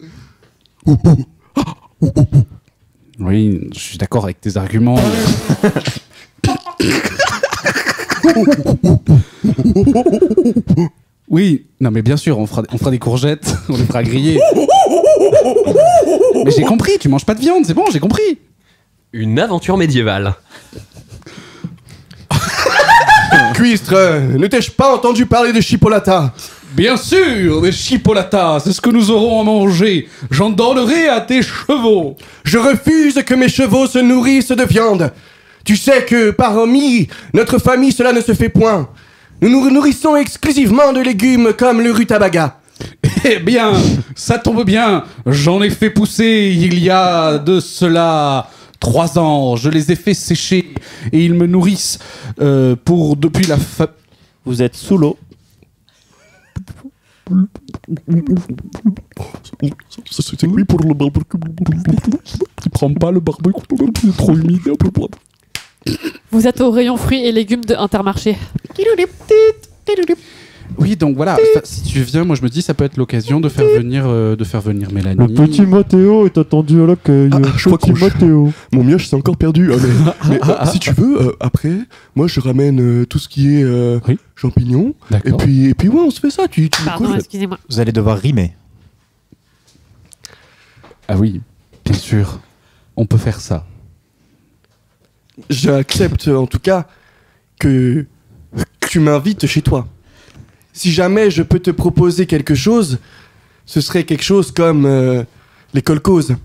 Oui, je suis d'accord avec tes arguments. Oui, non mais bien sûr, on fera des courgettes, on les fera griller. Mais j'ai compris, tu manges pas de viande, c'est bon, j'ai compris. Une aventure médiévale. Cuistre, ne t'ai-je pas entendu parler de chipolata? Bien sûr, des chipolatas, c'est ce que nous aurons à manger. J'en donnerai à tes chevaux. Je refuse que mes chevaux se nourrissent de viande. Tu sais que parmi notre famille, cela ne se fait point. Nous nous nourrissons exclusivement de légumes comme le rutabaga. Eh bien, ça tombe bien, j'en ai fait pousser il y a de cela 3 ans. Je les ai fait sécher et ils me nourrissent depuis la fin. Vous êtes sous l'eau. C'est oui pour le barbecue. Tu prends pas le barbecue, c'est trop humide. Vous êtes au rayon fruits et légumes de Intermarché. Oui, donc voilà, si tu viens, moi je me dis ça peut être l'occasion de faire venir Mélanie. Le petit Mathéo est attendu à l'accueil. Je crois Petit que Mathéo. mon mioche s'est encore perdu. Mais, si tu veux, après, moi je ramène tout ce qui est Oui. champignons. Et D'accord. puis ouais, on se fait ça. Tu me Pardon, couches. excusez-moi. Vous allez devoir rimer. Ah oui, bien sûr, on peut faire ça. J'accepte en tout cas que tu m'invites chez toi. Si jamais je peux te proposer quelque chose, ce serait quelque chose comme les kolkhozes.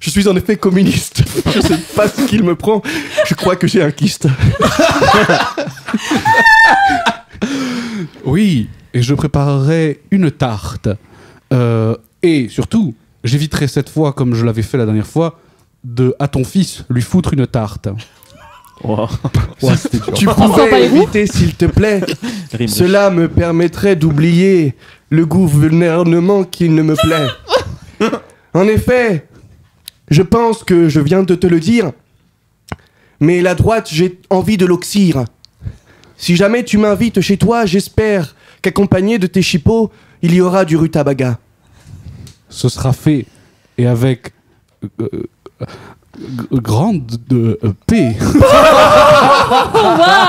Je suis en effet communiste. Je sais pas ce qu'il me prend. Je crois que j'ai un kyste. Oui, et je préparerai une tarte. Et surtout, j'éviterai cette fois, comme je l'avais fait la dernière fois, à ton fils lui foutre une tarte. Wow. Ouais, c'était dur. Tu pourrais éviter, s'il te plaît. Cela me permettrait d'oublier le gouvernement qui ne me plaît. En effet, je pense que je viens de te le dire, mais la droite, j'ai envie de l'oxyre. Si jamais tu m'invites chez toi, j'espère qu'accompagné de tes chipots, il y aura du rutabaga. Ce sera fait, et avec grande paix.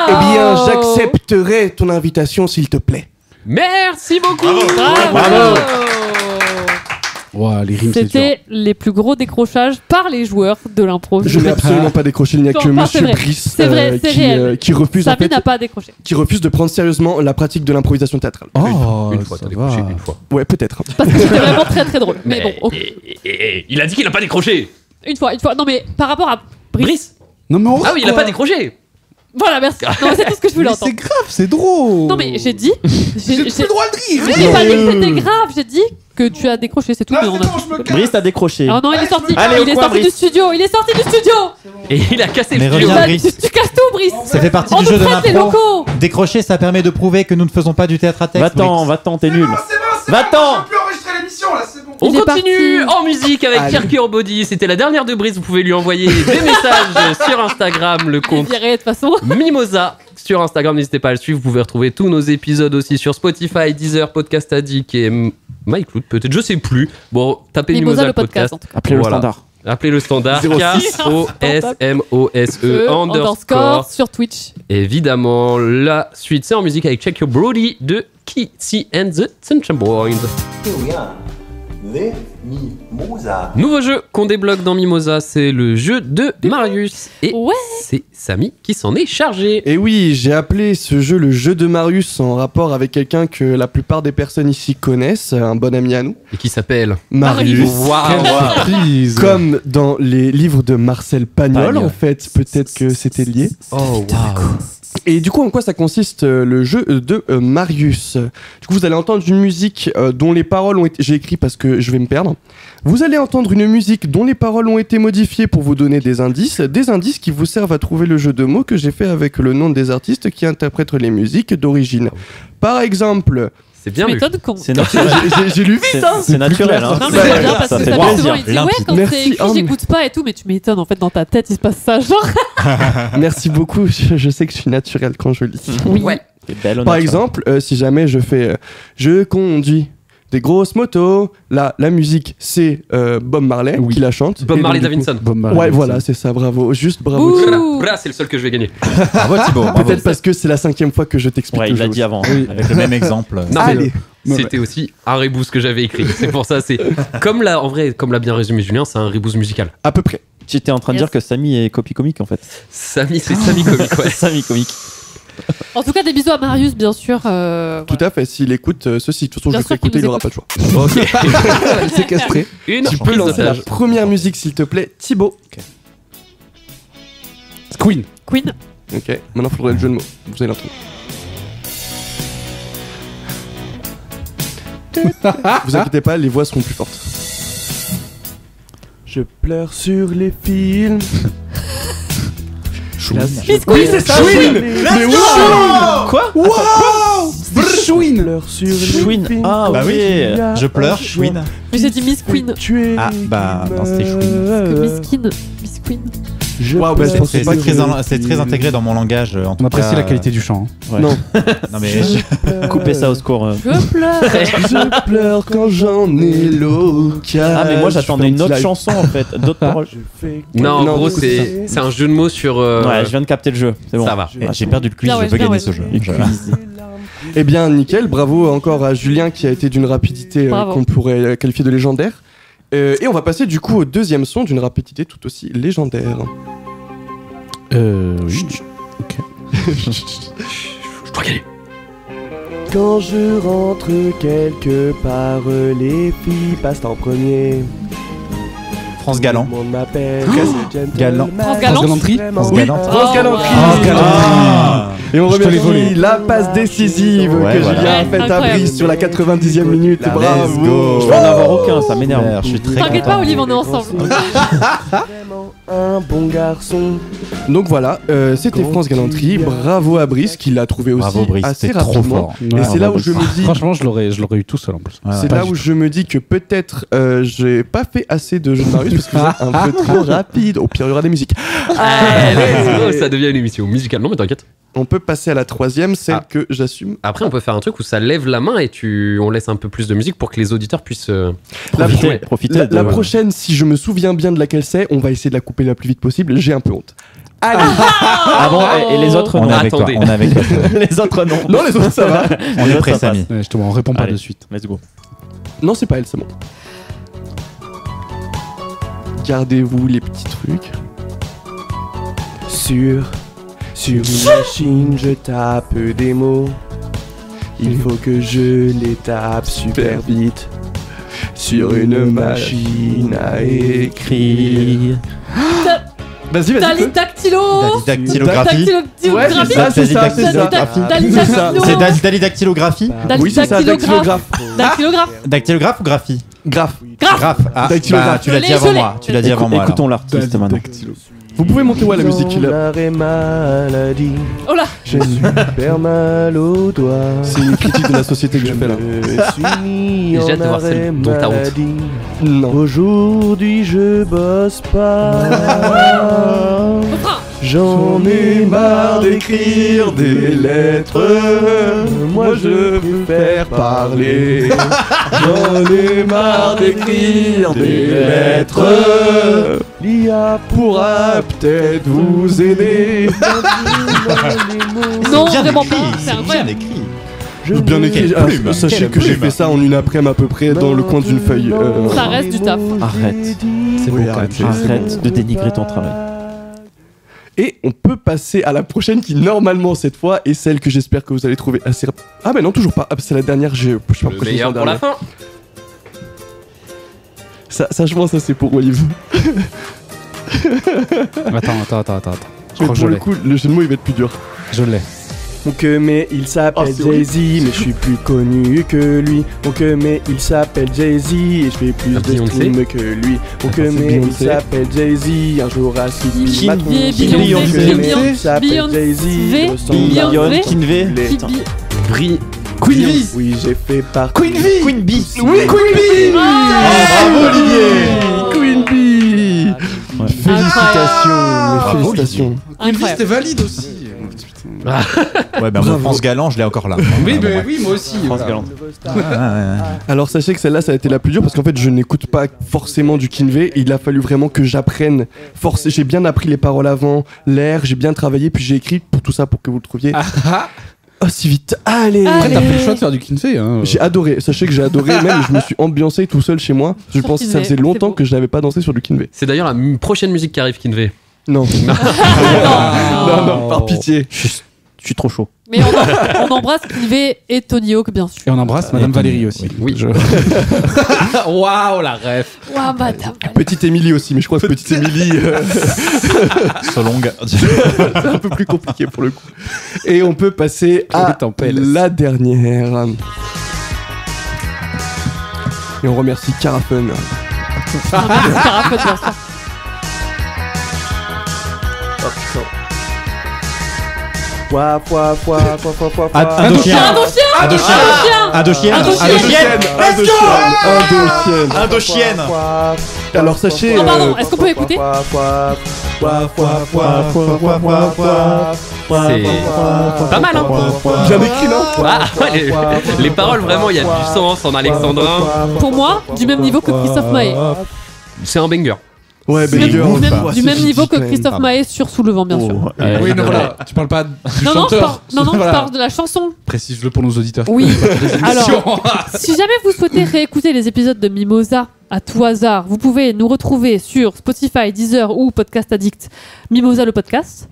Eh bien, j'accepterai ton invitation, s'il te plaît. Merci beaucoup. Bravo. Wow, les rimes, c'est dur. C'était les plus gros décrochages par les joueurs de l'impro. Je n'ai absolument pas décroché, il n'y a que Non, c'est Monsieur vrai. Brice C'est vrai, c'est réel. qui refuse en Samy fait, n'a pas décroché. qui refuse de prendre sérieusement la pratique de l'improvisation théâtrale. Oh, Une fois, t'as décroché une fois. Ouais, peut-être. Parce que c'était vraiment très très drôle. Mais bon, ok. Il a dit qu'il n'a pas décroché. Une fois. Non mais par rapport à Brice. Non mais Ah oui, il n'a pas décroché. Voilà, merci. Non, c'est tout ce que je voulais Mais entendre. c'est grave, c'est drôle. Non mais j'ai dit. J'ai plus le droit de rire. Mais j'ai pas dit que c'était grave. J'ai dit que tu as décroché, c'est tout. Mais on a... Brice, t'as décroché. Ah non, il est sorti. Allez, au il est coin, sorti Brice. du studio. Il est sorti du studio. Et il a cassé Mais le studio. reviens, Bah, Brice. tu casses tout, Brice. Ça fait partie On du nous jeu de prête les l'impro. locaux. Décrocher, ça permet de prouver que nous ne faisons pas du théâtre à texte. Va-t'en, t'es nul. Va-t'en. On peut enregistrer l'émission là, c'est bon. On Il est continue parti. en musique avec Allez. Kirky Body. C'était la dernière de Brice. Vous pouvez lui envoyer des messages sur Instagram, le Il est compte viré de toute façon. Mimosa sur Instagram. N'hésitez pas à le suivre. Vous pouvez retrouver tous nos épisodes aussi sur Spotify, Deezer, Podcast Addict et MyCloud. Peut-être, je sais plus. Bon, tapez Mimosa le podcast. en tout cas. Appelez le Voilà. standard. Appelez le standard 06. KOSMOSE underscore. sur Twitch. Évidemment, la suite c'est en musique avec Check Your Brody de Kitty and the Sunshine Boys. Here we are. Les Mimosa. Nouveau jeu qu'on débloque dans Mimosa, c'est le jeu de Marius. Et Ouais. c'est Samy qui s'en est chargé. Et oui, j'ai appelé ce jeu le jeu de Marius en rapport avec quelqu'un que la plupart des personnes ici connaissent, un bon ami à nous. Et qui s'appelle Marius. Waouh. Surprise. Comme dans les livres de Marcel Pagnol, en fait, peut-être que c'était lié. Oh waouh. Et du coup, en quoi ça consiste le jeu de Marius? Du coup, vous allez entendre une musique dont les paroles ont été... J'ai écrit parce que je vais me perdre. Vous allez entendre une musique dont les paroles ont été modifiées pour vous donner des indices qui vous servent à trouver le jeu de mots que j'ai fait avec le nom des artistes qui interprètent les musiques d'origine. Par exemple... C'est bien Tu lu. m'étonnes qu'on. C'est naturel. J'ai lu vite, hein. C'est naturel. Hein. Non, mais c'est bien parce Ça que fait ça plaisir. souvent il dit ouais quand Merci, c'est écrit Anne. j'écoute pas et tout mais tu m'étonnes en fait dans ta tête il se passe ça genre. Merci beaucoup, je sais que je suis naturel quand je lis. Oui. Ouais. C'est belle, Par naturel. exemple, si jamais je fais je conduis des grosses motos, là, la musique, c'est Bob Marley qui la chante. Bob Et Marley donc, du coup- Davidson. Bob Marley Ouais, Davidson. voilà, c'est ça, bravo. Juste bravo. Ouh. Thibaut. Voilà, c'est le seul que je vais gagner. Bravo Thibaut. bravo. Peut-être parce que c'est la 5e fois que je t'explique Ouais, le il l'a jeu. dit avant. Avec le même exemple. Non, Allez. C'était aussi un reboost que j'avais écrit. C'est pour ça, c'est comme en vrai, comme l'a bien résumé Julien, c'est un reboost musical. À peu près. J'étais en train de Yes. dire que Samy est copie comique en fait. Samy, c'est Samy comique, ouais. Samy comique. En tout cas des bisous à Marius bien sûr. Voilà. Tout à fait, s'il écoute ceci, de toute façon, Bien je vais sûr qu'il écouter, il nous aura pas écoute. de choix. Ok. C'est castré. Une Tu peux prise lancer la d'otage. première musique, s'il te plaît, Thibaut. Queen. Queen. Ok, maintenant, il faudrait le jeu de mots. Vous allez l'entendre. Vous inquiétez pas, les voix seront plus fortes. Je pleure sur les films. Oui c'est ça. Mais wow. Quoi Wow. Chouine. Je pleure sur les Chouine. films. Ah Bah oui. oui. Je pleure, chouine. Mais j'ai dit Miss Queen. Ah bah non, c'était chouine. Que Miss Queen. Miss Queen. Waouh, bah, je pensais C'est pas que c'est très intégré dans mon langage. En tout On apprécie cas, la qualité du chant. hein. Ouais. Non. Non mais Coupez ça au score. Je pleure. Je pleure quand j'en ai l'occasion. Ah mais moi j'attendais une autre chanson en fait, d'autres paroles. Non, en Non, gros, du coup, c'est un jeu de mots sur. Ouais, je viens de capter le jeu. C'est bon. Ça va. j'ai perdu le quiz, Bien, ouais, je veux bien, gagner ouais. ce jeu. Et Je- quiz. Eh bien, nickel, bravo encore à Julien qui a été d'une rapidité Bravo. qu'on pourrait qualifier de légendaire. Et on va passer du coup au deuxième son d'une rapidité tout aussi légendaire. Oui. Ok. Je dois gagner. Quand je rentre quelque part, les filles passent en premier. France Galland. Tout le monde m'appelle Galant. France Galanterie. France Oui, Galanterie. France Galanterie. Et on remercie la passe décisive Ouais, que voilà. Julien a faite à Incroyable. Brice sur la 90e minute. Let's Bravo. go. Je vais en avoir aucun, ça m'énerve. Je suis très T'inquiète content. pas, Olive, on est ensemble. Un bon garçon. Donc voilà, c'était France Galanterie. Bravo à Brice qui l'a trouvé aussi Bravo, Brice, assez c'était trop rapidement. fort. Et c'est là où je me dis, Franchement, je l'aurais eu tout seul en plus. Ouais, c'est Pas là du où tout. je me dis que peut-être j'ai pas fait assez de jeux de Marius parce que vous êtes un peu trop rapide. Au pire, il y aura des musiques. Let's go, ça devient une émission musicale. Non, mais t'inquiète. On peut passer à la troisième, celle que j'assume. Après, on peut faire un truc où ça lève la main et on laisse un peu plus de musique pour que les auditeurs puissent Profiter de- La prochaine, si je me souviens bien de laquelle c'est, on va essayer de la couper la plus vite possible. J'ai un peu honte. Allez. Ah bon, et les autres On non. est avec toi. Attendez. On est avec toi. Les autres non. Non, les autres ça va. On est prêts, Samy. Ouais, justement, on répond pas Allez. de suite. Let's go. Non, c'est pas elle, c'est moi. Gardez-vous les petits trucs. Sur une machine, je tape des mots. Il faut que je les tape super vite. Sur une machine à écrire. Vas-y, vas-y. Dali Dactylo. Dactylographie. Ouais, c'est ça, c'est ça, c'est ça. Dali C'est ça. Dactylo. C'est dactylographie. Oui, c'est ça, dactylographe. Dactylographe. Dactylographe ou graphie? Graphe. Graphe. Ah, Dactylographe. bah, tu l'as Je dit l'ai, avant je l'ai. moi. Tu l'as dit avant moi. Écoutons l'artiste maintenant. Vous pouvez monter où à la musique là? maladie. Oh là. J'ai super mal aux doigts. C'est une critique de la société que je fais là. J'ai hâte de voir celle dont t'as honte. Non. Aujourd'hui je bosse pas. J'en ai marre d'écrire des lettres. Moi je veux faire parler. J'en ai marre d'écrire des lettres. L'IA pourra peut-être vous aider. Non, vraiment pas. C'est incroyable. Bien écrit. Ah, sachez que j'ai fait ça en une après-midi à peu près dans le coin d'une feuille. Ça reste du taf. Arrête. C'est beau quand même. Arrête de dénigrer ton travail. Et on peut passer à la prochaine qui normalement cette fois est celle que j'espère que vous allez trouver assez rapide. Ah bah non toujours pas, c'est la dernière, je sais pas pourquoi je Meilleur dis pour la fin. Sachement ça c'est pour Olive. Attends. Je Mais crois que je pour le l'ai. coup le jeu de mots il va être plus dur. Je l'ai. Donc mais il s'appelle Oh, c'est Jay-Z, mais je suis plus connu que lui. Donc mais il s'appelle Jay-Z et je fais plus de Beyoncé. streams que lui. Donc c'est mais il Beyoncé. s'appelle Jay-Z, un jour à suivi ma tronche. Beyoncé, Mais il s'appelle Beyoncé, Jay-Z, Beyoncé, je ressemble à Beyoncé, Kinvey. les- Brie. Queen Bee. Oui, j'ai fait partie. Queen Bee. Oui Queen Bee. Bravo Olivier. Queen Bee. Félicitations, Bravo, félicitations. Incroyable. C'était valide aussi. Ouais, ben mon France Galant, je l'ai encore là. Oui, Bon, oui, moi aussi. France voilà. Galante. Alors sachez que celle-là ça a été la plus dure parce qu'en fait je n'écoute pas forcément du Kinvey. Il a fallu vraiment que j'apprenne. J'ai bien appris les paroles avant, l'air, j'ai bien travaillé puis j'ai écrit pour tout ça pour que vous le trouviez. Oh si vite, allez. Après, t'as fait le choix de faire du Kinvey. Hein. J'ai adoré, sachez que j'ai adoré, même je me suis ambiancé tout seul chez moi. Je Sur pense que ça Kinvey, faisait longtemps c'est beau. que je n'avais pas dansé sur du Kinvey. C'est d'ailleurs la prochaine musique qui arrive, Kinvey. Non. Non, par pitié. Je suis trop chaud. Mais on embrasse Kinvey et Tony Hawk, bien sûr. Et on embrasse Madame Valérie aussi. Oui. Waouh, la ref. Ouah, madame. Petite Émilie aussi, mais je crois que Petite Émilie, Solong. c'est un peu plus compliqué pour le coup. Et on peut passer à la dernière. Et on remercie Carafun. Carapace, bien sûr. Indochien. Indochienne. Alors sachez. Oh, pardon, est-ce qu'on peut écouter C'est pas mal, hein. Bien écrit, non Ah, ouais, les paroles, vraiment, il y a du sens en alexandrin. Pour moi, du même niveau que Christophe Maé. C'est un banger. Ouais, Du banger. même niveau que Christophe Maé sur Sous le vent, bien sûr. Oui, non, voilà. Tu parles pas du Non, chanteur. je Voilà. parle de la chanson. Précise-le pour nos auditeurs. Oui. Alors, émissions. si jamais vous souhaitez réécouter les épisodes de Mimosa à tout hasard, vous pouvez nous retrouver sur Spotify, Deezer ou Podcast Addict, Mimosa le podcast.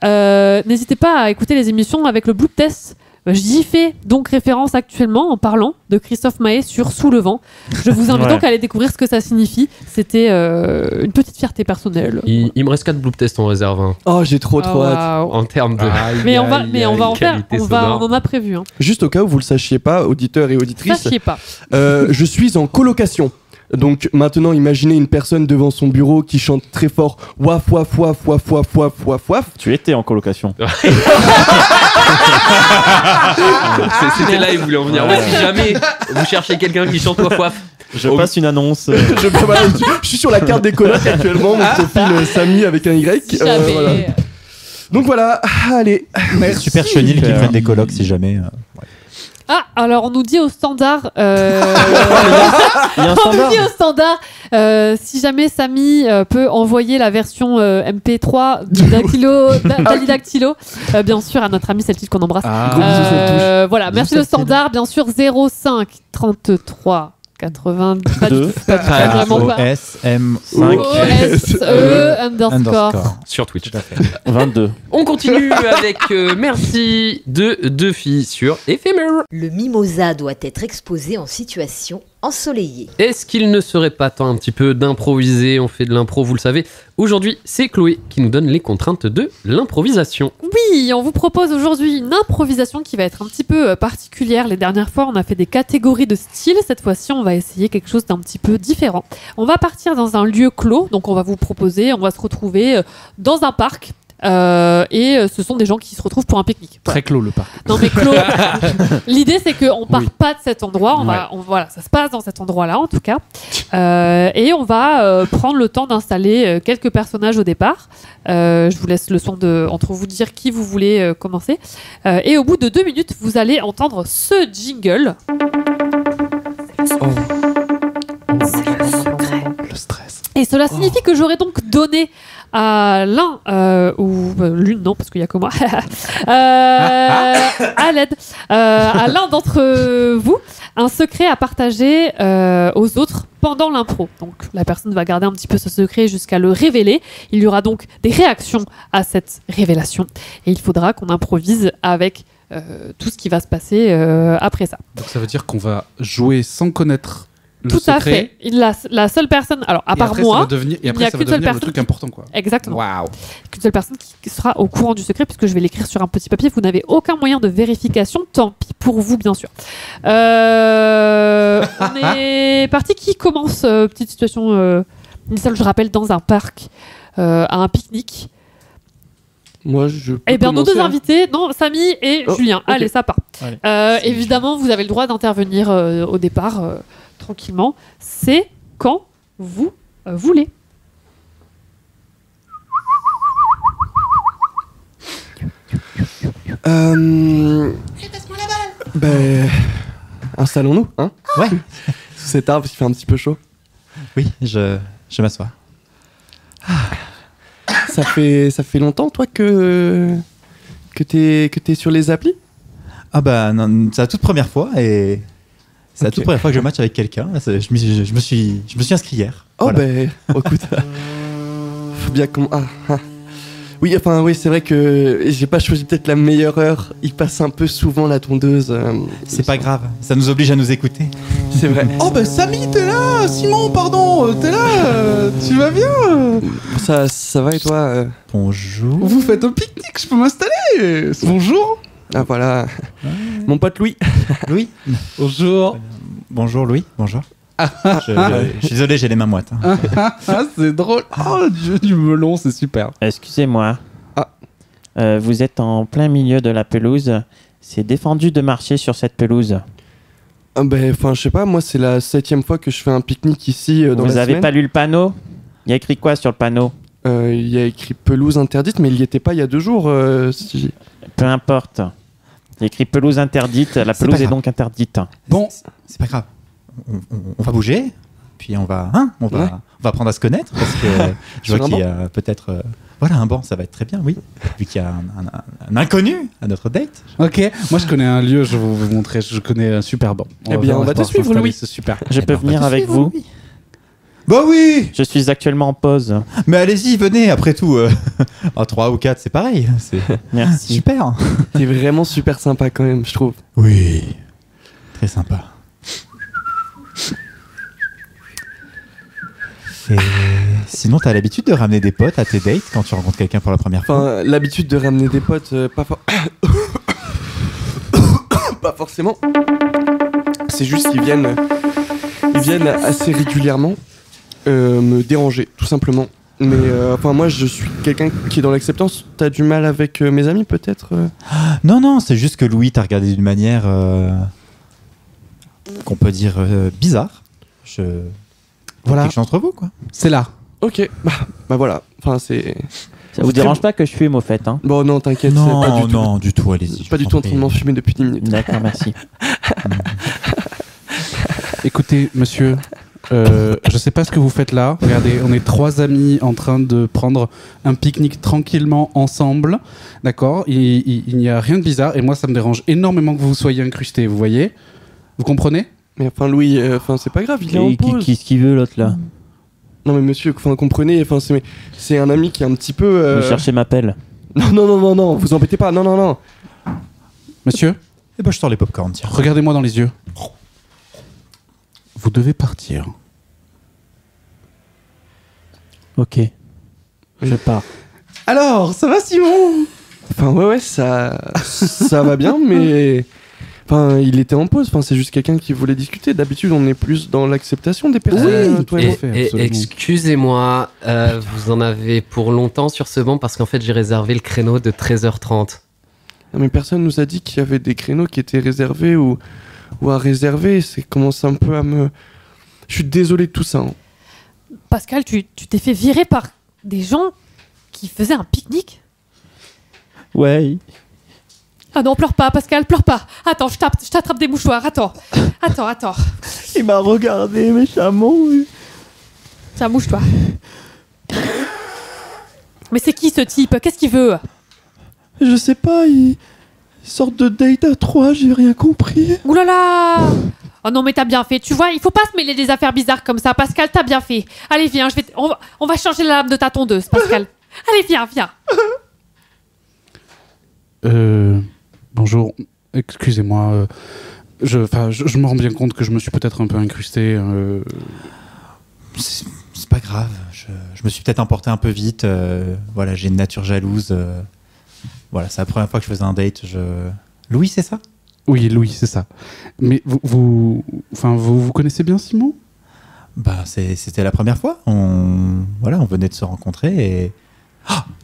N'hésitez pas à écouter les émissions avec le Blue Test J'y fais donc référence actuellement en parlant de Christophe Maé sur Sous le vent. Je vous invite donc à aller découvrir ce que ça signifie. C'était une petite fierté personnelle. Il me reste 4 bloop tests en réserve. Hein. Oh, j'ai trop hâte. En termes de. Mais on va en faire. On en a prévu. Hein. Juste au cas où vous le sachiez pas, auditeurs et auditrices. Sachiez pas. Je suis en colocation. Donc maintenant, imaginez une personne devant son bureau qui chante très fort waf waf waf waf waf waf waf waf. Tu étais en colocation. C'était là, il voulait en venir. Ouais, si jamais vous cherchez quelqu'un qui chante waf waf. Je passe une annonce. Je suis sur la carte des colocs actuellement. Mon profil Samy avec un Y. Voilà. Donc voilà, allez. Merci. Super chenil qui prennent des colocs si jamais. Ah, alors on nous dit au standard. Il y a un standard. On nous dit au standard. Si jamais Samy peut envoyer la version MP3 d'Alidactylo, bien sûr, à notre ami Celtic qu'on embrasse. Voilà, merci le standard, bien sûr, 05 33 80 vraiment pas. SM5 underscore sur Twitch. 22. On continue avec merci de deux filles sur Éphémère. Le mimosa doit être exposé en situation ensoleillée. Est-ce qu'il ne serait pas temps un petit peu d'improviser? On fait de l'impro, vous le savez. Aujourd'hui, c'est Chloé qui nous donne les contraintes de l'improvisation. Oui, on vous propose aujourd'hui une improvisation qui va être un petit peu particulière. Les dernières fois, on a fait des catégories de style. Cette fois-ci, on va essayer quelque chose d'un petit peu différent. On va partir dans un lieu clos. Donc, on va vous proposer, on va se retrouver dans un parc. Et ce sont des gens qui se retrouvent pour un pique-nique. Très clos le parc. Non mais clos. L'idée c'est qu'on part pas de cet endroit. Voilà, ça se passe dans cet endroit-là en tout cas. Et on va prendre le temps d'installer quelques personnages au départ. Je vous laisse le soin de entre vous dire qui vous voulez commencer. Et au bout de 2 minutes, vous allez entendre ce jingle. C'est le secret. Le stress. Et cela signifie que j'aurais donc donné à l'un ou l'une, non parce qu'il y a que moi à l'aide à l'un d'entre vous un secret à partager aux autres pendant l'impro. Donc la personne va garder un petit peu ce secret jusqu'à le révéler. Il y aura donc des réactions à cette révélation et il faudra qu'on improvise avec tout ce qui va se passer après ça. Donc ça veut dire qu'on va jouer sans connaître le tout secret. à fait. La seule personne, alors à part moi, il n'y a qu'une seule personne. Le truc important quoi. Exactement. Waouh. Qu'une seule personne qui sera au courant du secret puisque je vais l'écrire sur un petit papier. Vous n'avez aucun moyen de vérification. Tant pis pour vous bien sûr. On est parti. Qui commence petite situation initiale, je rappelle, dans un parc à un pique-nique. Moi, je peux Eh bien, nos deux commencer, invités, non, Samy et Julien. Okay. Allez, ça part. Évidemment, vous avez le droit d'intervenir au départ tranquillement. C'est quand vous voulez. Ben, installons-nous, hein. Ouais. Sous cet arbre, il fait un petit peu chaud. Oui, je m'assois. Ça fait longtemps, toi, que t'es sur les applis? Ah bah, non, c'est la toute première fois et c'est la toute première fois que je match avec quelqu'un. Je me suis inscrit hier. Oh voilà. Ben, écoute, faut bien qu'on... Oui, enfin, oui, c'est vrai que j'ai pas choisi peut-être la meilleure heure. Il passe un peu souvent la tondeuse. C'est pas grave, ça nous oblige à nous écouter. C'est vrai. Oh bah Samy, t'es là. Simon, pardon, t'es là. Tu vas bien? Ça va et toi? Bonjour. Vous faites un pique-nique, je peux m'installer. Bonjour. Ah voilà, mon pote Louis. Louis. Bonjour. Bonjour Louis, bonjour. Je suis désolé, j'ai les mains moites. Hein. C'est drôle. Oh, Dieu du melon, c'est super. Excusez-moi. Vous êtes en plein milieu de la pelouse. C'est défendu de marcher sur cette pelouse. Ben, enfin, je sais pas, moi c'est la 7e fois que je fais un pique-nique ici dans la semaine. Vous avez pas lu le panneau? Il y a écrit quoi sur le panneau? Il y a écrit pelouse interdite, mais il y était pas il y a 2 jours. Si... Peu importe. Il y a écrit pelouse interdite. La pelouse est donc interdite. Bon, c'est pas grave. On va bouger, puis on va apprendre à se connaître parce que je vois qu'il y a peut-être un banc, ça va être très bien, oui. Vu qu'il y a un inconnu à notre date. Ok, moi je connais un lieu, je vais vous montrer. Je connais un super banc. On va te suivre, Louis. C'est super. Je peux venir avec vous? Bah oui. Je suis actuellement en pause. Mais allez-y, venez, après tout. 3 ou 4, c'est pareil. Merci. Super. T'es vraiment super sympa quand même, je trouve. Oui. Très sympa. Et sinon, t'as l'habitude de ramener des potes à tes dates quand tu rencontres quelqu'un pour la première fois? Enfin, l'habitude de ramener des potes, pas forcément. C'est juste qu'ils viennent assez régulièrement me déranger, tout simplement. Mais enfin, moi, je suis quelqu'un qui est dans l'acceptance. T'as du mal avec mes amis, peut-être Non, c'est juste que Louis t'a regardé d'une manière qu'on peut dire bizarre. Voilà. Quelque chose entre vous, quoi. C'est là. Ok, bah voilà. Enfin, c'est. Ça vous dérange pas que je fume au fait, hein? Bon, non, t'inquiète. Non, du tout, allez-y. Pas du tout en train de m'en fumer depuis 10 minutes. D'accord, merci. Écoutez, monsieur, je sais pas ce que vous faites là. Regardez, on est 3 amis en train de prendre un pique-nique tranquillement ensemble. D'accord? Il n'y a rien de bizarre. Et moi, ça me dérange énormément que vous soyez incrustés, vous voyez? Vous comprenez? Mais enfin, Louis, c'est pas grave, il est en pause. Qu'est-ce qu'il veut, l'autre, là? Non, mais monsieur, comprenez, c'est un ami qui est un petit peu... Je cherchais ma pelle. Non, vous embêtez pas, non. Monsieur? Eh ben, je sors les popcorn, tiens. Regardez-moi dans les yeux. Vous devez partir. Ok. Je pars. Alors, ça va, Simon? Enfin, ouais, ça va bien, mais... Enfin, il était en pause. Enfin, c'est juste quelqu'un qui voulait discuter. D'habitude, on est plus dans l'acceptation des personnes. Excusez-moi, vous en avez pour longtemps sur ce banc parce qu'en fait, j'ai réservé le créneau de 13h30. Non, mais personne nous a dit qu'il y avait des créneaux qui étaient réservés ou à réserver. C'est commence un peu à me... Je suis désolé de tout ça. Hein. Pascal, tu t'es fait virer par des gens qui faisaient un pique-nique? Ouais. Ah non, pleure pas, Pascal, pleure pas. Attends, je t'attrape des mouchoirs. Attends. Il m'a regardé méchamment. Tiens, mouche-toi. Mais c'est qui ce type? Qu'est-ce qu'il veut? Je sais pas, il sort de date à 3, j'ai rien compris. Ouh là là! Oh non, mais t'as bien fait. Tu vois, il faut pas se mêler des affaires bizarres comme ça. Pascal, t'as bien fait. Allez, viens, on va changer la lame de ta tondeuse, Pascal. Allez, viens. Bonjour, excusez-moi. Je me rends bien compte que je me suis peut-être un peu incrusté. C'est pas grave. Je me suis peut-être emporté un peu vite. Voilà, j'ai une nature jalouse. Voilà, c'est la première fois que je faisais un date. Louis, c'est ça? Oui, Louis, c'est ça. Mais vous connaissez bien Simon? Bah, c'était la première fois. On venait de se rencontrer et...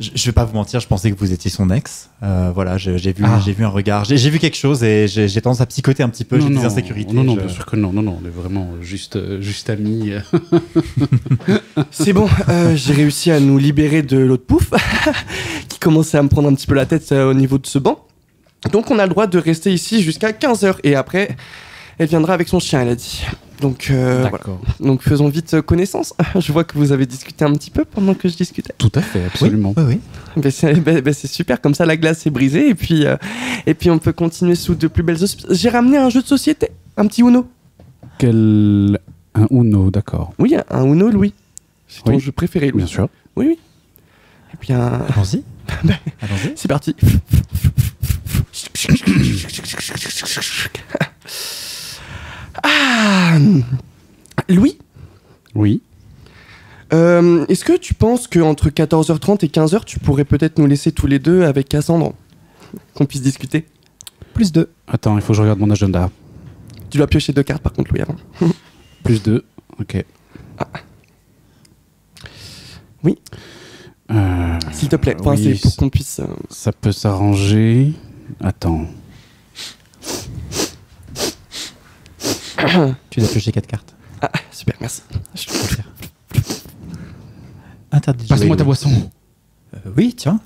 je vais pas vous mentir, je pensais que vous étiez son ex. Voilà, j'ai vu un regard, j'ai vu quelque chose et j'ai tendance à psychoter un petit peu. J'ai des insécurités. Non, bien sûr que non, on est vraiment juste amis. C'est bon, j'ai réussi à nous libérer de l'autre pouf qui commençait à me prendre un petit peu la tête au niveau de ce banc. Donc on a le droit de rester ici jusqu'à 15h et après elle viendra avec son chien, elle a dit. Donc voilà. Donc faisons vite connaissance. Je vois que vous avez discuté un petit peu pendant que je discutais. Tout à fait, absolument. Oui. C'est super, comme ça la glace est brisée et puis on peut continuer sous de plus belles auspices. J'ai ramené un jeu de société, un petit Uno. Un Uno, d'accord. Oui, un Uno, Louis. C'est ton jeu préféré, Louis. Bien sûr. Oui. Et puis Allons-y. Allons-y. C'est parti. Louis? Oui. Est-ce que tu penses qu'entre 14h30 et 15h, tu pourrais peut-être nous laisser tous les deux avec Cassandre? Qu'on puisse discuter? Plus 2. Attends, il faut que je regarde mon agenda. Tu dois piocher 2 cartes par contre, Louis, avant. Plus 2, ok. Oui. S'il te plaît, oui, c'est pour qu'on puisse... Ça peut s'arranger. Attends. Tu dois piocher 4 cartes. Ah, super, merci. Je te confirme. Interdit de Passe-moi jouer, ta Louis. boisson. Oui, tiens.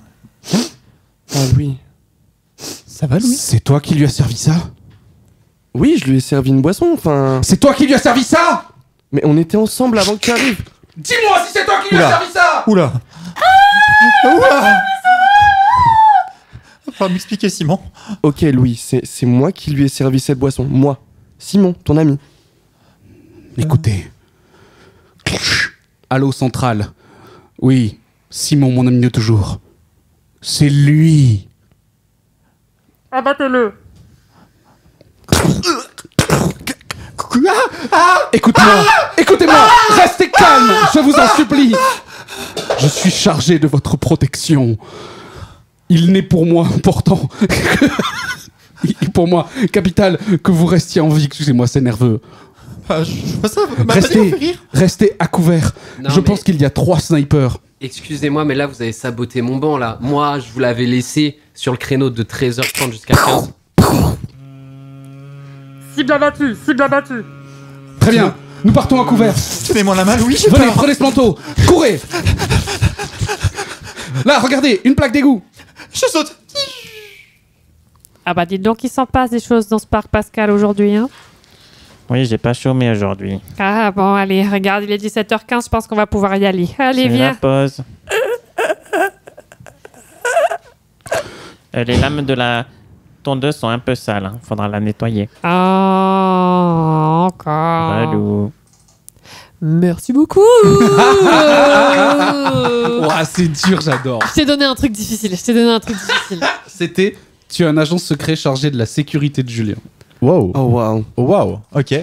Ah oui. Ça va, Louis? C'est toi qui lui as servi ça? Oui, je lui ai servi une boisson, enfin... C'est toi qui lui as servi ça? Mais on était ensemble avant que tu arrives. Dis-moi si c'est toi qui lui as servi ça! Oula. Va m'expliquer, Simon. Ok, Louis, c'est moi qui lui ai servi cette boisson. Moi. Simon, ton ami. Écoutez, Allô, Centrale. Oui, Simon, mon ami de toujours. C'est lui. Abattez-le. Écoute-moi, écoutez-moi, restez calme, je vous en supplie. Je suis chargé de votre protection. Il n'est pour moi important, pour moi capital que vous restiez en vie. Excusez-moi, c'est nerveux. Je vois ça, m'a pas dit, on fait rire. Restez à couvert. Non, Je pense qu'il y a 3 snipers. Excusez-moi, mais là, vous avez saboté mon banc, là. Moi, je vous l'avais laissé sur le créneau de 13h30 jusqu'à 15h. Cible abattue, cible abattue. Très bien, nous partons à couvert. Mets-moi la main, oui, Venez, prenez ce manteau, courez. Là, regardez, une plaque d'égout. Je saute. Ah bah dites donc, il s'en passe des choses dans ce parc Pascal aujourd'hui, hein. Oui, j'ai pas chômé aujourd'hui. Ah bon, allez, regarde, il est 17h15, je pense qu'on va pouvoir y aller. Allez, C'est viens. la pause. Les lames de la tondeuse sont un peu sales. Hein. Faudra la nettoyer. Ah, encore. Allô. Merci beaucoup. Ouah, c'est dur, j'adore. Je t'ai donné un truc difficile. C'était, tu es un agent secret chargé de la sécurité de Julien. Wow. Oh waouh. Oh wow. Ok.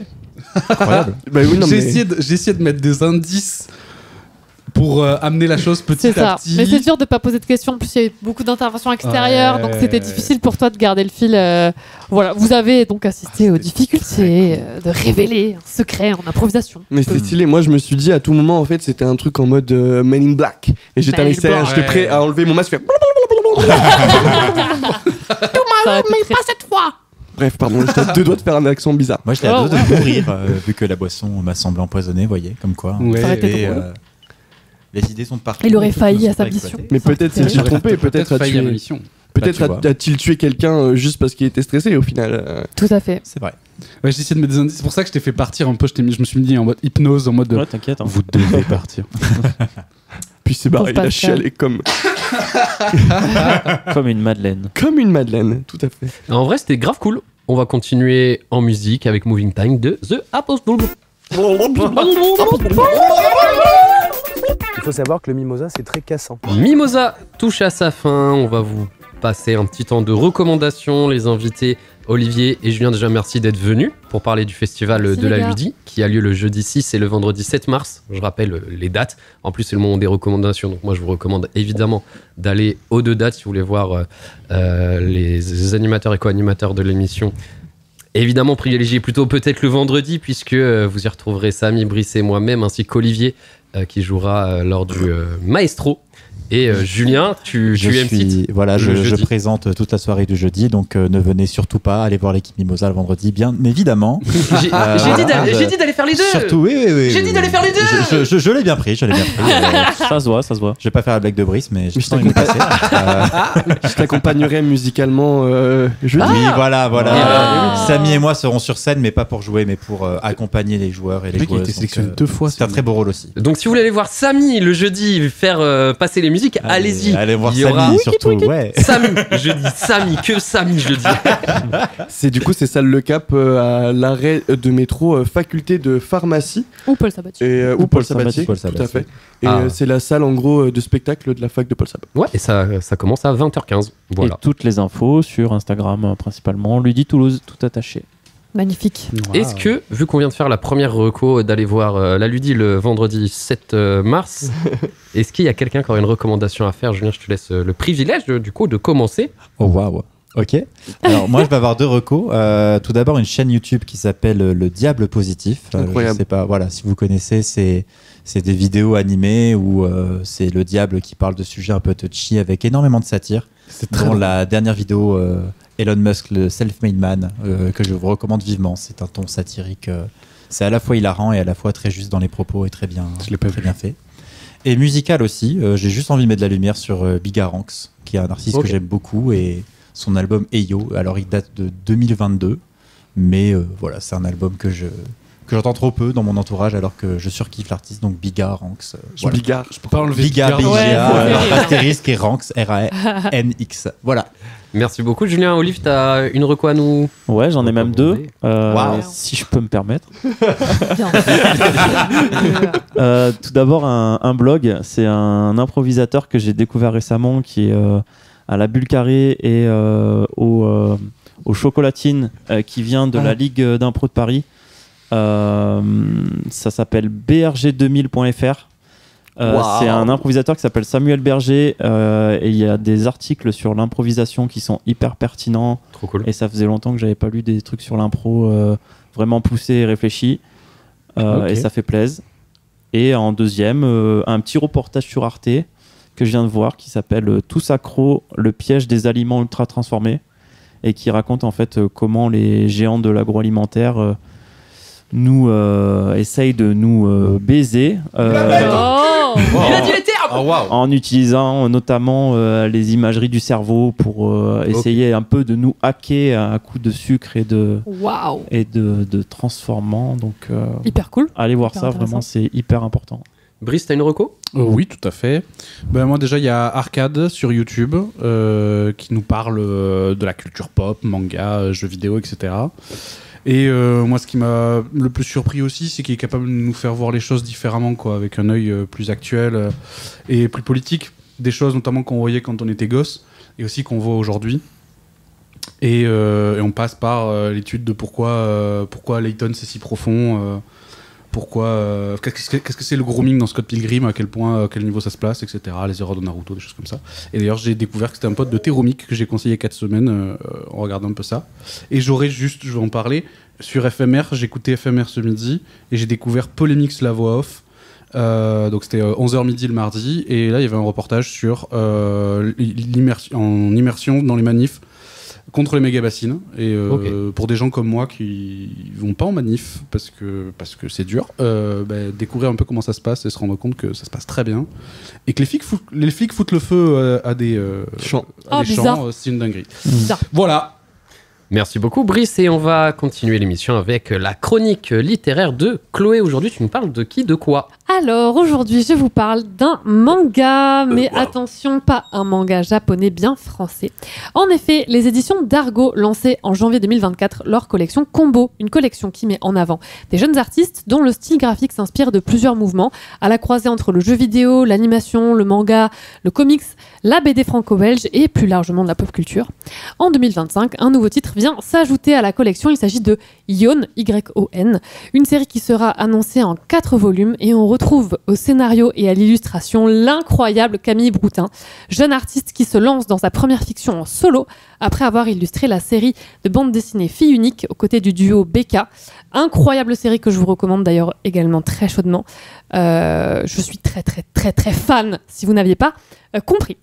Incroyable. Bah oui, non, J'ai mais- essayé de mettre des indices pour amener la chose petit C'est à ça. petit. Mais c'est dur de pas poser de questions. En plus, il y a eu beaucoup d'interventions extérieures, Ouais. donc c'était difficile pour toi de garder le fil. Voilà, vous avez donc assisté aux difficultés de révéler un secret en improvisation. Mais c'était stylé. Moi, je me suis dit à tout moment, en fait, c'était un truc en mode Men in Black. Et j'étais à Men in l'extérieur, Black. j'étais prêt à enlever mon masque. Faire... Dommage, mais pas cette fois. Bref, pardon, j'étais à 2 doigts de faire un accent bizarre. Moi, j'étais à 2 doigts de mourir, vu que la boisson m'a semblé empoisonnée, vous voyez, comme quoi. Ouais, Ça aurait été Et, drôle. les idées sont partout. Il aurait les trucs failli ne à sont sa pas mission. exploités. Mais peut-être s'est-il trompé, peut-être a failli à ma tué. mission. Peut-être Là, tu vois. a-t-il tué quelqu'un juste parce qu'il était stressé au final. Tout à fait. C'est vrai. Ouais, j'ai essayé de mettre des indices. C'est pour ça que je t'ai fait partir un peu. Je me suis mis en mode hypnose, en mode. Ouais, t'inquiète. Hein. Vous devez partir. Puis c'est barré, il a Pascal. chialé comme Comme une madeleine. une madeleine, tout à fait. En vrai, c'était grave cool. On va continuer en musique avec Moving Time de The Apostle. Il faut savoir que le mimosa, c'est très cassant. Mimosa touche à sa fin. On va vous passer un petit temps de recommandations. Les invités Olivier et Julien, déjà merci d'être venus pour parler du festival Merci, de les la gars. Ludie qui a lieu le jeudi 6 et le vendredi 7 mars. Je rappelle les dates. En plus, c'est le moment des recommandations. Donc moi, je vous recommande évidemment d'aller aux 2 dates si vous voulez voir les animateurs et co-animateurs de l'émission. Évidemment, privilégiez plutôt peut-être le vendredi puisque vous y retrouverez Samy, Brice et moi-même ainsi qu'Olivier qui jouera lors du Maestro. Et Julien, tu Je es suis, voilà, le je jeudi. présente toute la soirée du jeudi, donc ne venez surtout pas aller voir l'équipe Mimosa le vendredi, bien évidemment. J'ai dit d'aller faire les deux. Surtout, oui. J'ai dit d'aller faire les deux. Je l'ai bien pris, Ça se voit, ça se voit. Je vais pas faire la blague de Brice, mais Je je sens qu'il me passer. Je t'accompagnerai musicalement jeudi. Oui, voilà. Ah. Samy et moi serons sur scène, mais pas pour jouer, mais pour accompagner les joueurs et les Le mec, il a joueuses. été Donc, sélectionné 2 fois. c'est un très beau rôle aussi. Donc si vous voulez aller voir Samy le jeudi faire passer les musiques, allez-y. Allez voir Il y aura Samy surtout, ouais. Samy, je dis Samy, que Samy, je dis. C'est salle Le Cap à l'arrêt de métro faculté de pharmacie Ou Paul Sabatier. et ou Paul Sabatier, Paul tout à Sabatier. fait. Et Ah. c'est la salle en gros de spectacle de la fac de Paul Sabatier. Ouais, et ça commence à 20h15. Voilà. Et toutes les infos sur Instagram principalement. Ludie Toulouse, tout attaché. Magnifique. Est-ce que, vu qu'on vient de faire la première reco d'aller voir la Ludie le vendredi 7 mars, est-ce qu'il y a quelqu'un qui aurait une recommandation à faire? Julien, je te laisse le privilège du coup de commencer. Oh waouh. Ok. Alors moi je vais avoir 2 recos. Tout d'abord une chaîne YouTube qui s'appelle Le Diable Positif. Incroyable. Je sais pas, voilà, si vous connaissez, c'est des vidéos animées où c'est le diable qui parle de sujets un peu touchy avec énormément de satire. C'est Dans la dernière vidéo, Elon Musk, le self-made man, que je vous recommande vivement. C'est un ton satirique. C'est à la fois hilarant et à la fois très juste dans les propos et très bien, très bien fait. Et musical aussi. J'ai juste envie de mettre de la lumière sur Bigaranx, qui est un artiste que j'aime beaucoup, et son album Eyo. Alors il date de 2022, mais voilà, c'est un album que que j'entends trop peu dans mon entourage alors que je surkiffe l'artiste, donc Bigard, Ranx. Voilà. Bigard, je peux pas enlever Bigard, Bigard. astérisque et Ranx, R-A-N-X. Voilà. Merci beaucoup, Julien. Olive, t'as une reco à nous? Ouais, j'en ai même deux, Wow. si je peux me permettre. Tout d'abord, un blog. C'est un improvisateur que j'ai découvert récemment qui est à la Bulle Carrée et au Chocolatine, qui vient de la Ligue d'impro de Paris. Ça s'appelle brg2000.fr. C'est un improvisateur qui s'appelle Samuel Berger et il y a des articles sur l'improvisation qui sont hyper pertinents. Trop cool. Et ça faisait longtemps que j'avais pas lu des trucs sur l'impro vraiment poussés et réfléchis. Et ça fait plaisir. Et en deuxième, un petit reportage sur Arte que je viens de voir qui s'appelle Tous accros, le piège des aliments ultra transformés, et qui raconte en fait comment les géants de l'agroalimentaire nous essayent de nous baiser Il a dit les termes. en utilisant notamment les imageries du cerveau pour essayer un peu de nous hacker à coup de sucre et de transformants. Donc hyper cool. Allez voir Hyper ça, intéressant. vraiment c'est hyper important. Brice, t'as une reco? Oui, tout à fait. Ben, moi, déjà, il y a Arcade sur YouTube qui nous parle de la culture pop, manga, jeux vidéo, etc. Et moi, ce qui m'a le plus surpris aussi, c'est qu'il est capable de nous faire voir les choses différemment, quoi, avec un œil plus actuel et plus politique. Des choses notamment qu'on voyait quand on était gosse et aussi qu'on voit aujourd'hui. Et on passe par l'étude de pourquoi Layton c'est si profond. Qu'est-ce que c'est le grooming dans Scott Pilgrim, à quel niveau ça se place, etc. Les erreurs de Naruto, des choses comme ça. Et d'ailleurs, j'ai découvert que c'était un pote de Théromique que j'ai conseillé 4 semaines en regardant un peu ça. Et je vais en parler, sur FMR, j'écoutais FMR ce midi et j'ai découvert Polémix la voix off. Donc c'était 11h midi le mardi. Et là, il y avait un reportage sur immersion dans les manifs contre les méga-bassines et pour des gens comme moi qui vont pas en manif parce que c'est dur, découvrir un peu comment ça se passe et se rendre compte que ça se passe très bien et que les flics foutent le feu à des champs, c'est une dinguerie. Voilà. Merci beaucoup, Brice, et on va continuer l'émission avec la chronique littéraire de Chloé. Aujourd'hui, tu nous parles de qui, de quoi? Alors, aujourd'hui, je vous parle d'un manga, mais attention, pas un manga japonais, bien français. En effet, les éditions d'Argo lançaient en janvier 2024 leur collection Combo, une collection qui met en avant des jeunes artistes dont le style graphique s'inspire de plusieurs mouvements, à la croisée entre le jeu vidéo, l'animation, le manga, le comics, la BD franco-belge et plus largement de la pop culture. En 2025, un nouveau titre vient s'ajouter à la collection. Il s'agit de Yon, Y-O-N, une série qui sera annoncée en 4 volumes et on retrouve au scénario et à l'illustration l'incroyable Camille Broutin, jeune artiste qui se lance dans sa première fiction en solo après avoir illustré la série de bande dessinée Fille Unique aux côtés du duo Becca. Incroyable série que je vous recommande d'ailleurs également très chaudement. Je suis très fan si vous n'aviez pas compris.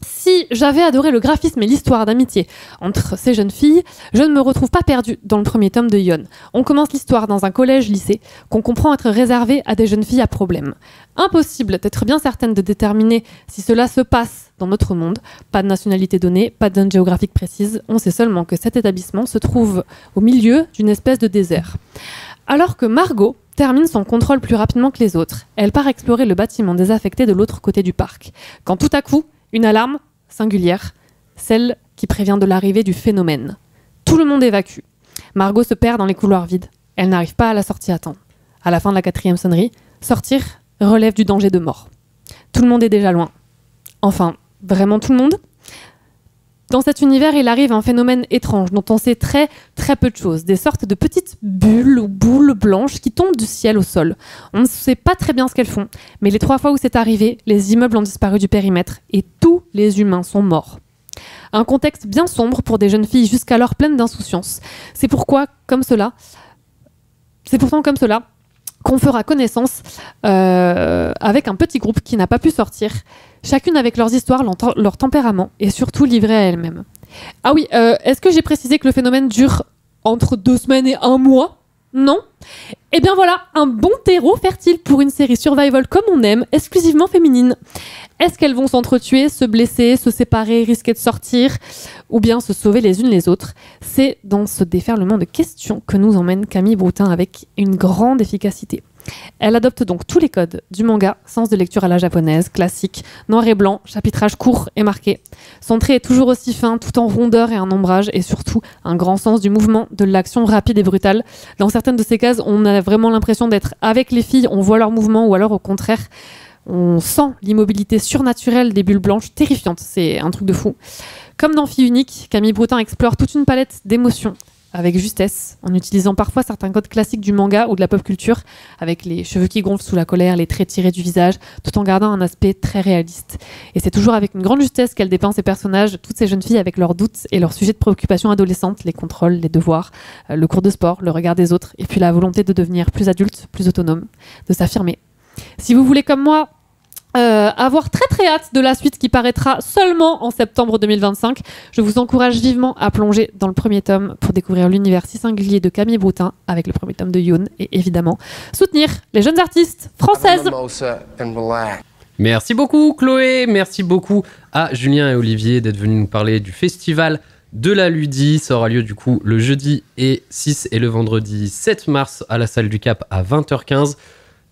Si j'avais adoré le graphisme et l'histoire d'amitié entre ces jeunes filles, je ne me retrouve pas perdue dans le premier tome de Yon. On commence l'histoire dans un collège-lycée qu'on comprend être réservé à des jeunes filles à problème. Impossible d'être bien certaine de déterminer si cela se passe dans notre monde. Pas de nationalité donnée, pas de zone géographique précise. On sait seulement que cet établissement se trouve au milieu d'une espèce de désert. Alors que Margot termine son contrôle plus rapidement que les autres, elle part explorer le bâtiment désaffecté de l'autre côté du parc. Quand tout à coup, une alarme singulière, celle qui prévient de l'arrivée du phénomène. Tout le monde évacue. Margot se perd dans les couloirs vides. Elle n'arrive pas à la sortie à temps. À la fin de la 4e sonnerie, sortir relève du danger de mort. Tout le monde est déjà loin. Enfin, vraiment tout le monde ? Dans cet univers, il arrive un phénomène étrange dont on sait très peu de choses. Des sortes de petites bulles ou boules blanches qui tombent du ciel au sol. On ne sait pas très bien ce qu'elles font, mais les 3 fois où c'est arrivé, les immeubles ont disparu du périmètre et tous les humains sont morts. Un contexte bien sombre pour des jeunes filles jusqu'alors pleines d'insouciance. C'est pourtant comme cela qu'on fera connaissance avec un petit groupe qui n'a pas pu sortir, chacune avec leurs histoires, leur tempérament et surtout livrées à elles-mêmes. Ah oui, est-ce que j'ai précisé que le phénomène dure entre 2 semaines et 1 mois ? Non. Et bien voilà, un bon terreau fertile pour une série survival comme on aime, exclusivement féminine. Est-ce qu'elles vont s'entretuer, se blesser, se séparer, risquer de sortir, ou bien se sauver les unes les autres? C'est dans ce déferlement de questions que nous emmène Camille Broutin avec une grande efficacité. Elle adopte donc tous les codes du manga, sens de lecture à la japonaise, classique, noir et blanc, chapitrage court et marqué. Son trait est toujours aussi fin, tout en rondeur et en ombrage, et surtout un grand sens du mouvement, de l'action rapide et brutale. Dans certaines de ces cases, on a vraiment l'impression d'être avec les filles, on voit leurs mouvements, ou alors au contraire, on sent l'immobilité surnaturelle des bulles blanches, terrifiante, c'est un truc de fou. Comme dans Fille unique, Camille Broutin explore toute une palette d'émotions, avec justesse, en utilisant parfois certains codes classiques du manga ou de la pop culture, avec les cheveux qui gonflent sous la colère, les traits tirés du visage, tout en gardant un aspect très réaliste. Et c'est toujours avec une grande justesse qu'elle dépeint ses personnages, toutes ces jeunes filles avec leurs doutes et leurs sujets de préoccupation adolescentes, les contrôles, les devoirs, le cours de sport, le regard des autres, et puis la volonté de devenir plus adulte, plus autonome, de s'affirmer. Si vous voulez, comme moi, avoir très très hâte de la suite qui paraîtra seulement en septembre 2025, je vous encourage vivement à plonger dans le premier tome pour découvrir l'univers si singulier de Camille Broutin avec le premier tome de Youn et évidemment soutenir les jeunes artistes françaises. Merci beaucoup Chloé, merci beaucoup à Julien et Olivier d'être venus nous parler du festival de la Ludie. Ça aura lieu du coup le jeudi 6 et le vendredi 7 mars à la salle du Cap à 20h15.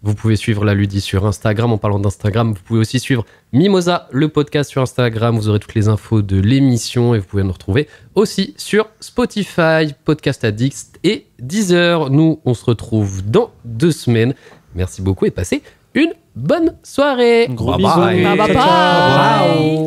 Vous pouvez suivre la Ludie sur Instagram. En parlant d'Instagram, vous pouvez aussi suivre Mimosa, le podcast sur Instagram. Vous aurez toutes les infos de l'émission et vous pouvez nous retrouver aussi sur Spotify, Podcast Addict et Deezer. Nous, on se retrouve dans 2 semaines. Merci beaucoup et passez une bonne soirée. Gros bye bisous. bye. Bye bye. Ciao.